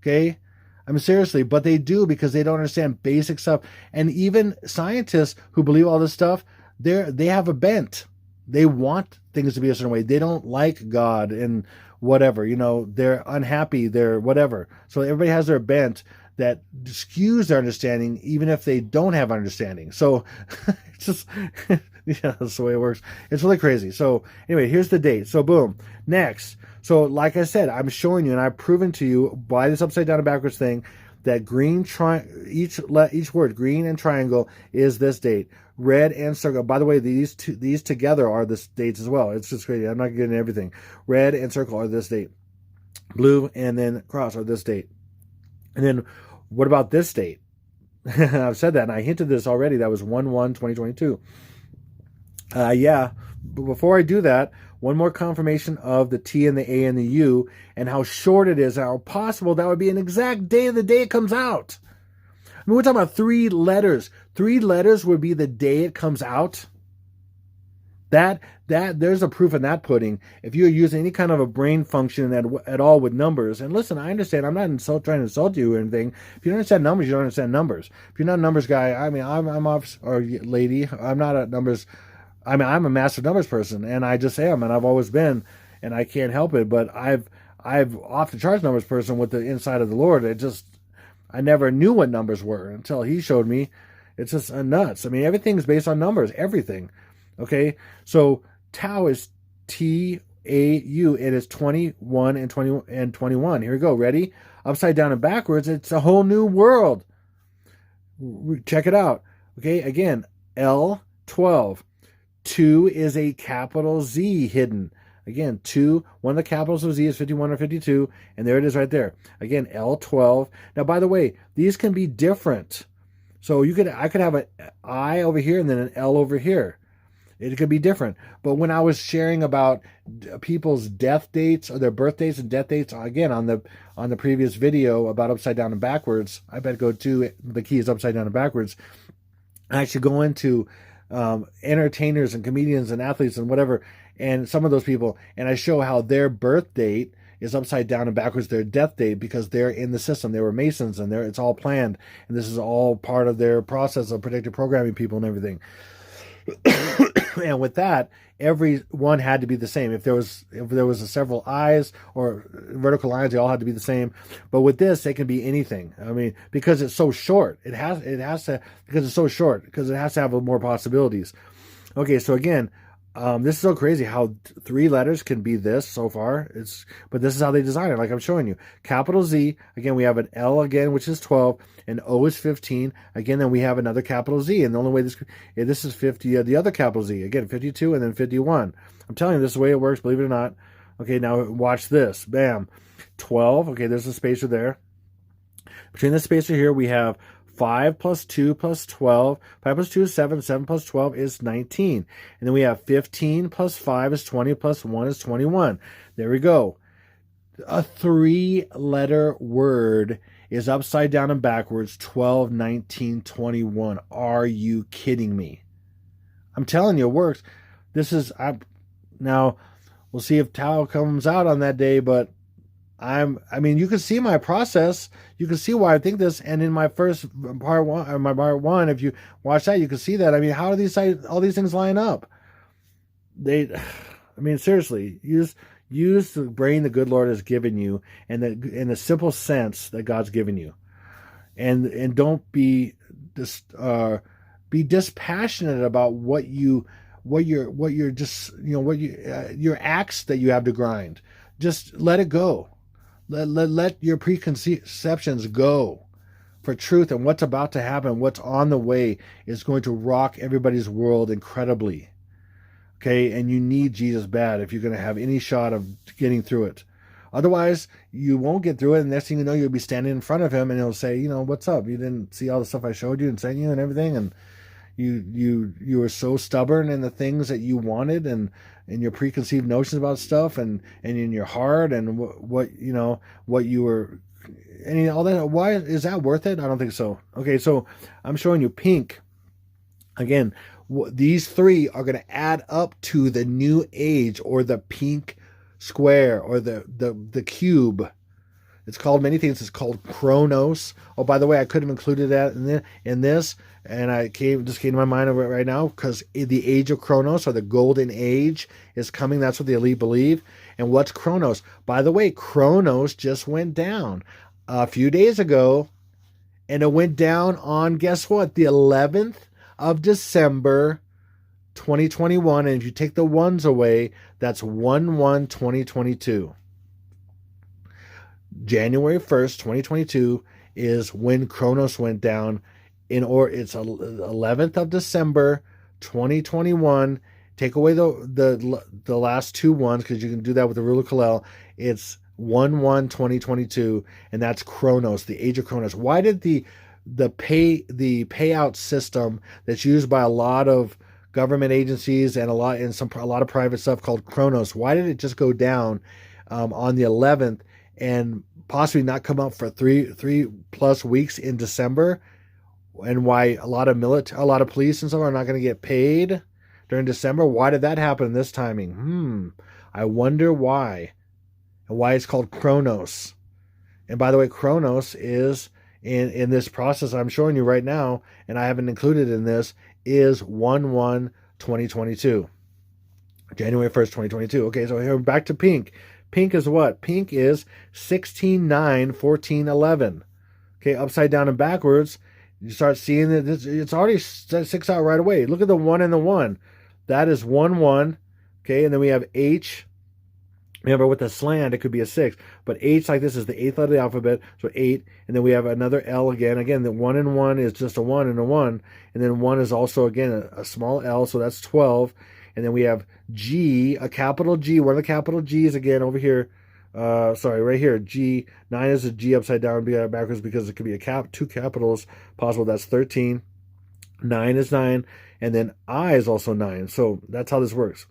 Okay? I mean, seriously, but they do, because they don't understand basic stuff. And even scientists who believe all this stuff, they have a bent. They want things to be a certain way. They don't like God and whatever. They're unhappy. They're whatever. So everybody has their bent that skews their understanding, even if they don't have understanding. So it's just, yeah, that's the way it works. It's really crazy. So anyway, here's the date. So boom. Next. So like I said, I'm showing you, and I've proven to you by this upside down and backwards thing, that each word, green and triangle, is this date. Red and circle. By the way, these together are the dates as well. It's just crazy. I'm not getting everything. Red and circle are this date. Blue and then cross are this date. And then what about this date? I've said that, and I hinted this already. That was 1/1/2022. Yeah. But before I do that, one more confirmation of the T and the A and the U, and how short it is, and how possible that would be an exact day of the day it comes out. I mean, we're talking about 3 letters. 3 letters would be the day it comes out. That there's a proof in that pudding. If you're using any kind of a brain function at all with numbers, and listen, I understand. I'm not trying to insult you or anything. If you don't understand numbers, you don't understand numbers. If you're not a numbers guy, I mean, I'm or lady. I'm not a numbers. I mean, I'm a master numbers person, and I just am, and I've always been, and I can't help it. But I've off the charts numbers person with the inside of the Lord. I never knew what numbers were until He showed me. It's just nuts. I mean, everything's based on numbers. Everything. Okay, so tau is TAU. It is 21 and 21. Here we go. Ready? Upside down and backwards. It's a whole new world. Check it out. Okay, again, L12. 2 is a capital Z hidden. Again, 2, one of the capitals of Z is 51 or 52, and there it is right there. Again, L12. Now, by the way, these can be different. So I could have an I over here and then an L over here. It could be different. But when I was sharing about people's death dates or their birth dates and death dates, again, on the previous video about upside down and backwards, I bet go to the key is upside down and backwards. I actually go into entertainers and comedians and athletes and whatever, and some of those people, and I show how their birth date is upside down and backwards their death date because they're in the system. They were Masons, and it's all planned, and this is all part of their process of predictive programming people and everything. And with that, every one had to be the same. If there was several eyes or vertical lines, they all had to be the same. But with this, they can be anything. I mean, because it's so short, it has to because it's so short because it has to have more possibilities. Okay, so again, this is so crazy how 3 letters can be this so far. But this is how they design it, like I'm showing you. Capital Z, again, we have an L again, which is 12, and O is 15. Again, then we have another capital Z, and the only way this is 50, the other capital Z, again, 52, and then 51. I'm telling you, this is the way it works, believe it or not. Okay, now watch this. Bam. 12, okay, there's a spacer there. Between the spacer here, we have 5 plus 2 plus 12. 5 plus 2 is 7. 7 plus 12 is 19. And then we have 15 plus 5 is 20 plus 1 is 21. There we go. A 3-letter word is upside down and backwards 12, 19, 21. Are you kidding me? I'm telling you, it works. Now, we'll see if tau comes out on that day, but I mean, you can see my process. You can see why I think this. And in my first part one, if you watch that, you can see that. I mean, how do all these things line up? I mean, seriously, use the brain the good Lord has given you, and in the simple sense that God's given you, and don't be dispassionate about your axe that you have to grind. Just let it go. Let your preconceptions go for truth, and what's about to happen, what's on the way is going to rock everybody's world incredibly. Okay, and you need Jesus bad if you're going to have any shot of getting through it. Otherwise, you won't get through it, and next thing you know, you'll be standing in front of Him, and He'll say, what's up? You didn't see all the stuff I showed you and sent you and everything, and you were so stubborn in the things that you wanted, and your preconceived notions about stuff, and in your heart, and what you were, and all that. Why is that worth it? I don't think so. Okay, so I'm showing you pink. Again, these 3 are going to add up to the new age, or the pink square, or the cube. It's called many things. It's called Chronos. Oh, by the way, I could have included that in this, and just came to my mind right now, because the age of Chronos, or the golden age, is coming. That's what the elite believe. And what's Chronos? By the way, Chronos just went down a few days ago, and it went down on, guess what? The 11th of December, 2021. And if you take the ones away, that's 1/1/2022. January 1st, 2022 is when Chronos went down. It's 11th of December, 2021. Take away the last 2 ones, because you can do that with the rule of Kalel. It's 1/1/2022, and that's Chronos, the age of Chronos. Why did the payout system that's used by a lot of government agencies and a lot of private stuff called Chronos, why did it just go down on the 11th and possibly not come up for three plus weeks in December? and why a lot of police and stuff are not going to get paid during December. Why did that happen this timing? I wonder why. And why it's called Chronos. And by the way, Chronos is in this process I'm showing you right now, and I haven't included in this, is 1/1/2022. January 1st, 2022. Okay, so here back to pink. Pink is what? Pink is 16/9/14/11. Okay, upside down and backwards, you start seeing that it's already 6 out right away. Look at the 1 and the 1. That is 1/1. Okay, and then we have H. Remember, with the slant, it could be a 6. But H, like this, is the 8th letter of the alphabet, so 8. And then we have another L again. Again, the 1 and 1 is just a 1 and a 1. And then 1 is also, again, a small L, so that's 12. And then we have G, a capital G. One of the capital G's, again, over here. Right here. G. 9 is a G upside down backwards because it could be two capitals possible. That's 13. 9 is 9. And then I is also 9. So that's how this works.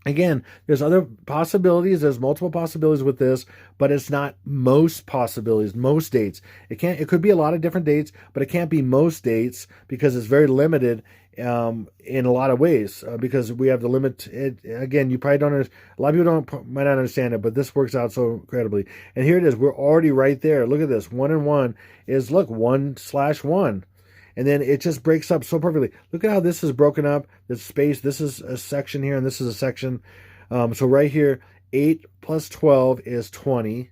Again, there's other possibilities. There's multiple possibilities with this, but it's not most possibilities, most dates. It could be a lot of different dates, but it can't be most dates because it's very limited in a lot of ways because we have the limit. Again, you probably don't understand. A lot of people might not understand it, but this works out so incredibly. And here it is. We're already right there. Look at this. 1 and 1 is, look, 1/1. And then it just breaks up so perfectly. Look at how this is broken up. This space, this is a section here, and this is a section. So right here, 8 plus 12 is 20.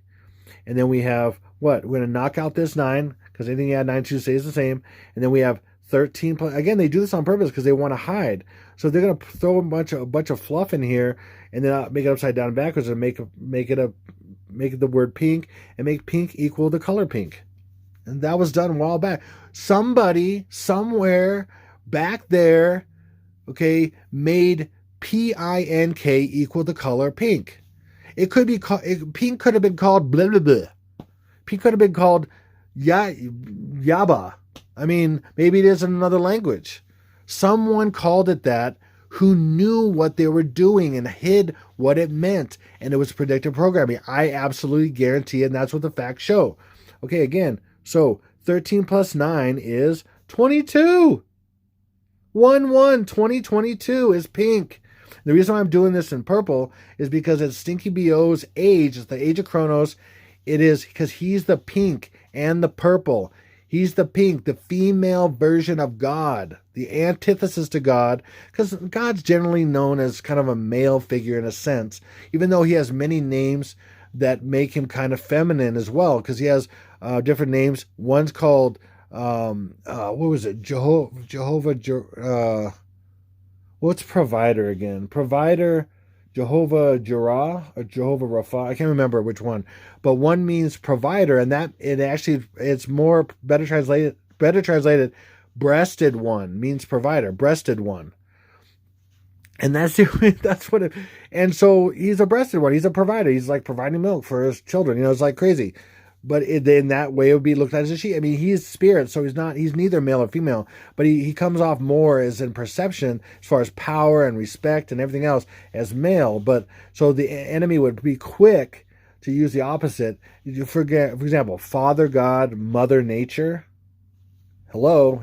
And then we have, what? We're going to knock out this 9, because anything you add 9 to stays the same. And then we have 13 plus, again, they do this on purpose because they want to hide. So they're going to throw a bunch of fluff in here, and then make it upside down and backwards, and make it the word pink, and make pink equal the color pink. And that was done a while back. Somebody, somewhere back there, okay, made pink equal the color pink. It could be pink could have been called blah, blah, blah. Pink could have been called yaba. I mean, maybe it is in another language. Someone called it that who knew what they were doing and hid what it meant. And it was predictive programming. I absolutely guarantee it, and that's what the facts show. Okay, again, so 13 plus 9 is 22. 1/1/2022 is pink. The reason why I'm doing this in purple is because it's Stinky B.O.'s age. It's the age of Chronos. It is because he's the pink and the purple. He's the pink, the female version of God, the antithesis to God, because God's generally known as kind of a male figure in a sense, even though he has many names that make him kind of feminine as well, because he has different names. One's called what was it? Jehovah. What's provider again? Provider, Jehovah Jireh or Jehovah Rapha. I can't remember which one, but one means provider, and that it's more better translated. Breasted one means provider. Breasted one. And that's what it, and so he's a breasted one. He's a provider. He's like providing milk for his children. It's like crazy. But in that way, it would be looked at as a she. I mean, he's spirit, so he's neither male or female. But he comes off more as in perception, as far as power and respect and everything else, as male. But so the enemy would be quick to use the opposite. For example, Father God, Mother Nature. Hello,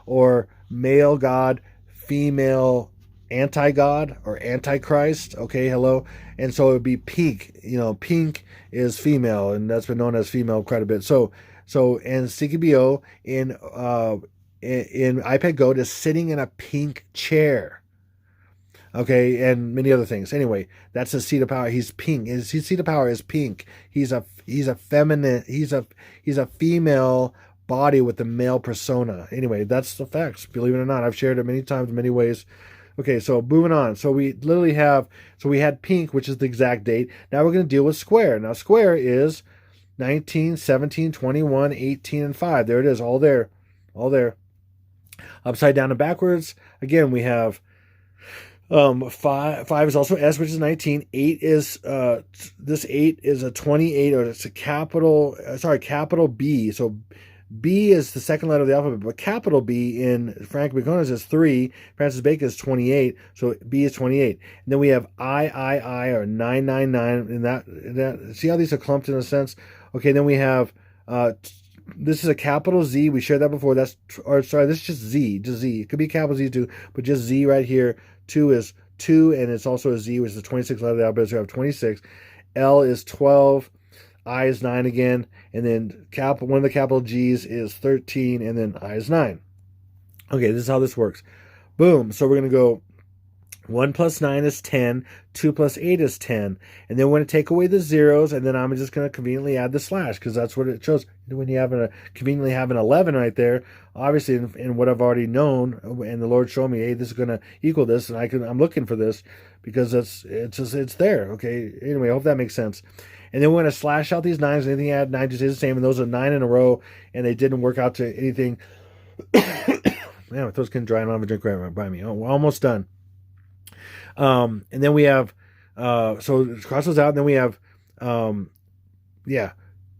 or male God, female anti-God or antichrist. Okay, hello. And so it would be pink. Pink is female, and that's been known as female quite a bit. So and CKBO in iPad Go is sitting in a pink chair. Okay, and many other things. Anyway, that's his seat of power. He's pink. His seat of power is pink. He's a feminine. He's a female body with a male persona. Anyway, that's the facts. Believe it or not, I've shared it many times, many ways. Okay, so moving on. So we literally we had pink, which is the exact date. Now we're going to deal with square. Now square is 19, 17, 21, 18, and 5. There it is, all there. Upside down and backwards. Again, we have 5 is also S, which is 19. 8 is this 8 is a 28, or it's a capital B. So B is the second letter of the alphabet, but capital B in Frank Bacona's is 3. Francis Bacon is 28, so B is 28. And then we have I, or 999, and that see how these are clumped in a sense? Okay, then we have This is a capital Z. We shared that before. This is just Z. Just Z. It could be capital Z too, but just Z right here. 2 is 2, and it's also a Z, which is the 26th letter of the alphabet. So we have 26. L is 12. I is 9 again. And then one of the capital G's is 13, and then I is 9. Okay, this is how this works. Boom. So we're going to go 1 plus 9 is 10. 2 plus 8 is 10. And then we're going to take away the zeros, and then I'm just going to conveniently add the slash, because that's what it shows. When you conveniently have an 11 right there, obviously in what I've already known, and the Lord showed me, hey, this is going to equal this, and I'm looking for this because it's there. Okay. Anyway, I hope that makes sense. And then we're going to slash out these 9s. Anything add 9 just is the same, and those are 9 in a row, and they didn't work out to anything. Man, my throat's getting dry. I don't have a drink right by me. Oh, we're almost done. And then we have, so cross those out, and then we have,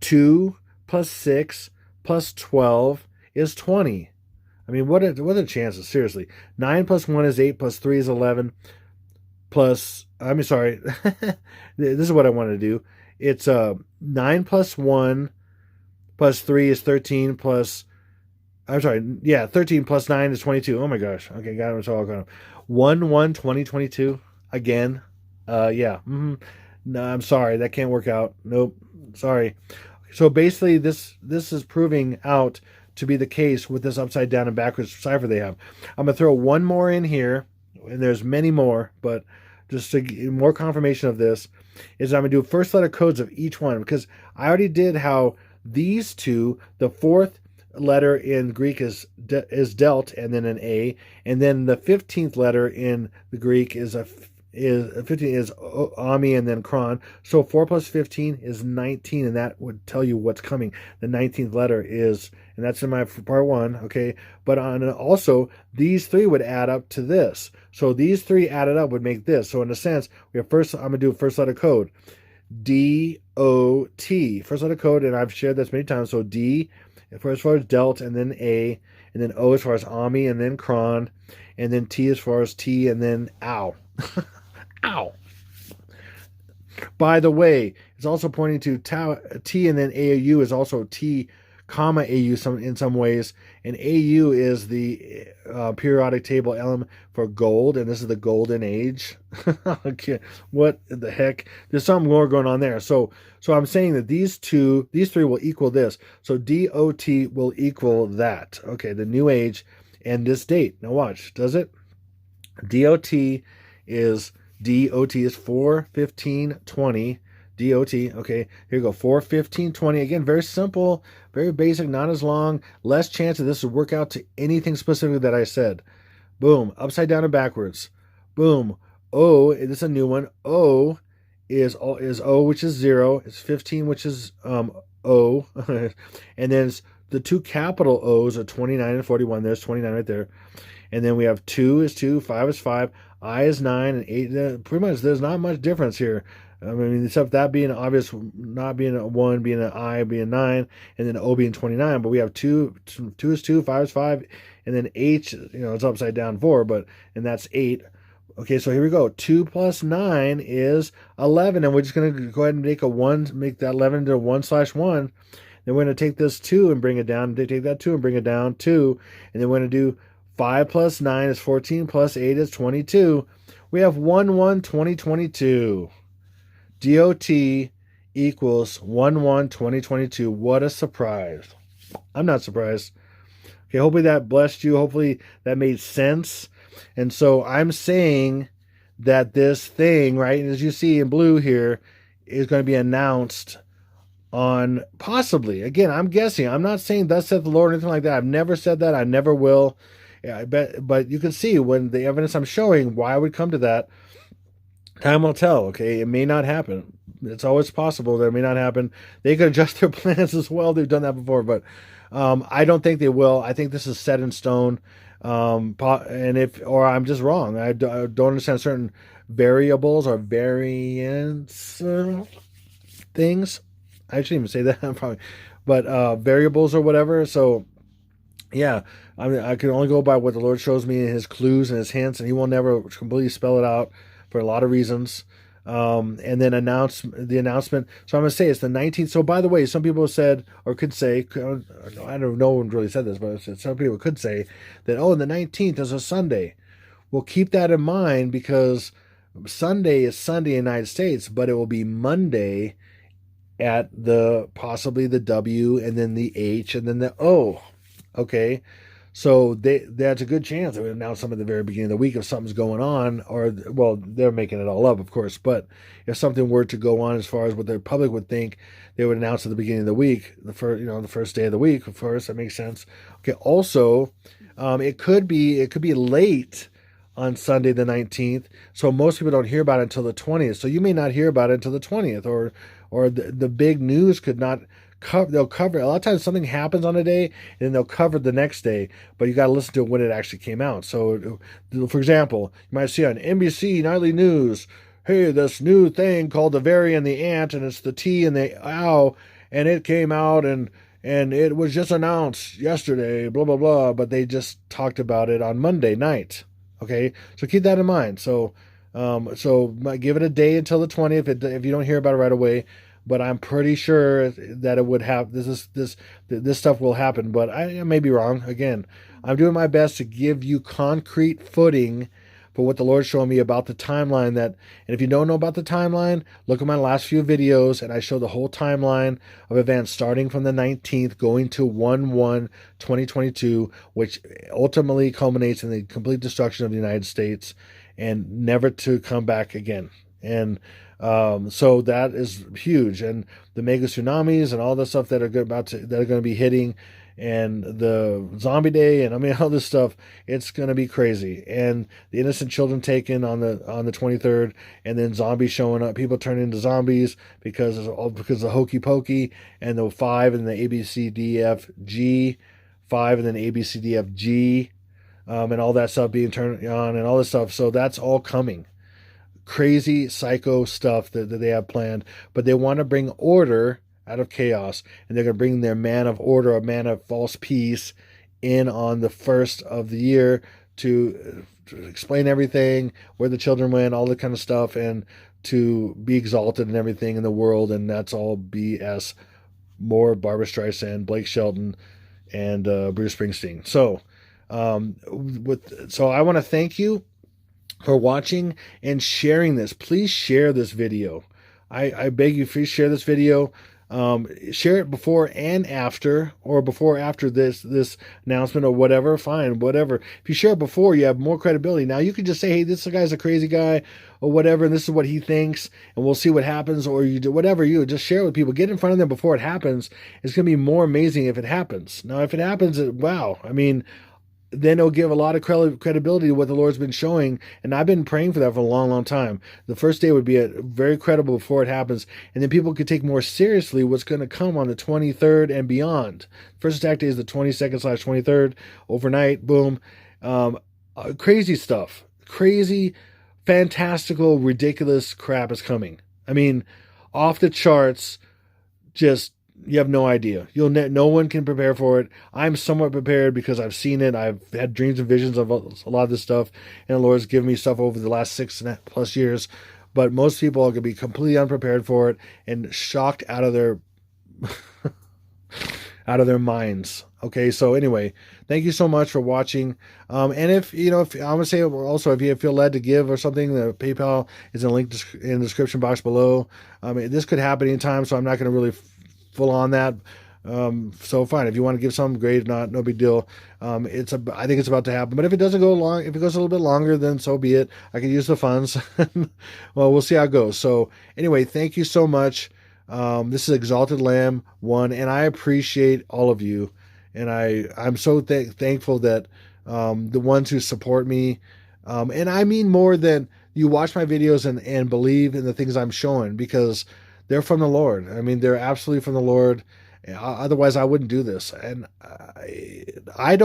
2 plus 6 plus 12 is 20. I mean, what are the chances? Seriously. 9 plus 1 is 8, plus 3 is 11, plus, sorry, this is what I want to do. It's 9 plus 1 plus 3 is 13, plus, 13 plus 9 is 22. Oh my gosh. Okay, got it. It's all gone. 1, 1, 20, 22. Again. Yeah. No, I'm sorry. That can't work out. Nope. Sorry. So basically, this is proving out to be the case with this upside down and backwards cipher they have. I'm going to throw one more in here, and there's many more, but just to get more confirmation of this, is I'm going to do first letter codes of each one, because I already did how these two, the fourth letter in Greek is delt and then an A, and then the 15th letter in the Greek is 15 is ami and then kron. So 4 plus 15 is 19, and that would tell you what's coming. The 19th letter is, and that's in my part 1, okay? But also, these 3 would add up to this. So these 3 added up would make this. So in a sense, I'm going to do first letter code. D-O-T. First letter code, and I've shared this many times. So D, as far as delt, and then A, and then O as far as ami, and then cron, and then T as far as T, and then ow. Ow. By the way, it's also pointing to T, and then AU is also T, comma AU in some ways, and AU is the periodic table element for gold, and this is the golden age. Okay, what the heck? There's something more going on there. So I'm saying that these 3 will equal this. So DOT will equal that. Okay, the new age and this date. Now watch, does it? DOT is 4/15/20. DOT. Okay, here you go. 4/15/20. Again, very simple, very basic, not as long. Less chance that this would work out to anything specific that I said. Boom. Upside down and backwards. Boom. O, this is a new one. O is O, which is 0. It's 15, which is O. And then the 2 capital O's are 29 and 41. There's 29 right there. And then we have 2 is 2, 5 is 5, I is 9, and 8. Pretty much, there's not much difference here. I mean, except that being obvious, not being a 1, being an I, being 9, and then O being 29. But we have 2 is 2, 5 is 5, and then H, it's upside down 4, and that's 8. Okay, so here we go. 2 plus 9 is 11, and we're just going to go ahead and make that 11 into 1/1. Then we're going to take this 2 and bring it down. Take that 2 and bring it down 2, and then we're going to do 5 plus 9 is 14, plus 8 is 22. We have 1/1/2022. DOT equals 1/1/2022. What a surprise. I'm not surprised. Okay, hopefully that blessed you. Hopefully that made sense. And so I'm saying that this thing, right, as you see in blue here, is going to be announced on possibly, again, I'm guessing. I'm not saying thus saith the Lord or anything like that. I've never said that. I never will. Yeah, I bet, but you can see when the evidence I'm showing why I would come to that. Time will tell. Okay, it may not happen. It's always possible that it may not happen. They could adjust their plans as well. They've done that before, but I don't think they will. I think this is set in stone. And or I'm just wrong. I don't understand certain variables or variance things. I shouldn't even say that probably, but variables or whatever. So. Yeah, I mean, I can only go by what the Lord shows me in His clues and His hints, and He will never completely spell it out for a lot of reasons. and then announce the announcement. So I'm going to say it's the 19th. So by the way, some people said, or could say, I don't know, no one really said this, but some people could say that, oh, the 19th is a Sunday. Well, keep that in mind, because Sunday is Sunday in the United States, but it will be Monday at the possibly the W and then the H and then the O. Okay. So that's a good chance they would announce something at the very beginning of the week if something's going on, or well, they're making it all up, of course. But if something were to go on as far as what the public would think, they would announce at the beginning of the week, the first day of the week. Of course, that makes sense. Okay. Also, it could be late on Sunday the 19th, so most people don't hear about it until the 20th. So you may not hear about it until the 20th, or the big news could not cover. They'll cover a lot of times something happens on a day and then they'll cover the next day, but you got to listen to it when it actually came out. So, for example, you might see on NBC Nightly News, hey, this new thing called the very and the ant, and it's the T and the ow, and it came out and it was just announced yesterday, blah blah blah. But they just talked about it on Monday night. Okay, so keep that in mind. So give it a day until the 20th if you don't hear about it right away. But I'm pretty sure that it would have this stuff will happen. But I may be wrong. Again, I'm doing my best to give you concrete footing for what the Lord's showing me about the timeline. And if you don't know about the timeline, look at my last few videos, and I show the whole timeline of events starting from the 19th going to 1/1/2022, which ultimately culminates in the complete destruction of the United States and never to come back again. And so that is huge, and the mega tsunamis and all the stuff that are going to be hitting, and the zombie day, and I mean all this stuff, it's going to be crazy. And the innocent children taken on the 23rd, and then zombies showing up, people turning into zombies because of hokey pokey, and the 5 and the ABCDFG, 5 and then ABCDFG, and all that stuff being turned on and all this stuff. So that's all coming. Crazy psycho stuff that they have planned, but they want to bring order out of chaos, and they're going to bring their man of order, a man of false peace, in on the first of the year to explain everything, where the children went, all that kind of stuff, and to be exalted and everything in the world. And that's all BS. More Barbara Streisand, Blake Shelton, and Bruce Springsteen. So I want to thank you for watching and sharing this. Please share this video. I beg you, please share this video. Share it before and after, or before or after this announcement, or whatever. Fine, whatever. If you share it before, you have more credibility. Now you can just say, hey, this guy's a crazy guy, or whatever, and this is what he thinks, and we'll see what happens. Or you do whatever, you just share it with people. Get in front of them before it happens. It's going to be more amazing if it happens. Now, if it happens, wow, I mean, then it'll give a lot of credibility to what the Lord's been showing. And I've been praying for that for a long, long time. The first day would be very credible before it happens. And then people could take more seriously what's going to come on the 23rd and beyond. First attack day is the 22nd/23rd. Overnight, boom. Crazy stuff. Crazy, fantastical, ridiculous crap is coming. I mean, off the charts, just... you have no idea. No one can prepare for it. I'm somewhat prepared because I've seen it. I've had dreams and visions of a lot of this stuff, and the Lord's given me stuff over the last 6+ years. But most people are going to be completely unprepared for it and shocked out of their minds. Okay, so anyway, thank you so much for watching. And if I'm gonna say also, if you feel led to give or something, the PayPal is in the link in the description box below. This could happen anytime, so I'm not going to really full on that. So fine, if you want to give some, great. If not, no big deal. I think it's about to happen. But if it doesn't go long, if it goes a little bit longer, then so be it. I can use the funds. Well, we'll see how it goes. So anyway, thank you so much. This is Exalted Lamb 1, and I appreciate all of you. And I'm so thankful that the ones who support me, and I mean more than you watch my videos and believe in the things I'm showing, because they're from the Lord. I mean, they're absolutely from the Lord. Otherwise, I wouldn't do this. And I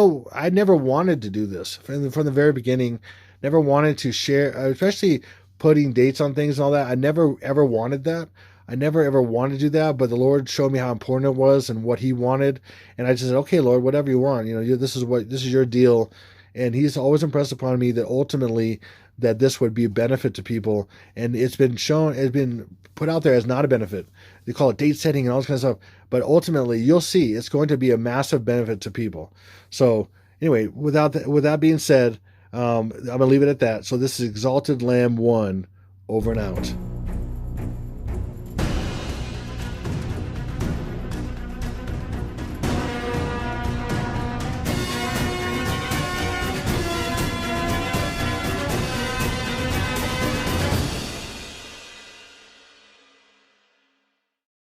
never wanted to do this from the very beginning. Never wanted to share, especially putting dates on things and all that. I never ever wanted that. I never ever wanted to do that. But the Lord showed me how important it was and what He wanted. And I just said, okay, Lord, whatever you want. This is your deal. And He's always impressed upon me that ultimately that this would be a benefit to people, and it's been put out there as not a benefit. They call it date setting and all this kind of stuff, but ultimately you'll see it's going to be a massive benefit to people. So anyway, with that being said, I'm gonna leave it at that. So this is Exalted Lamb 1, over and out.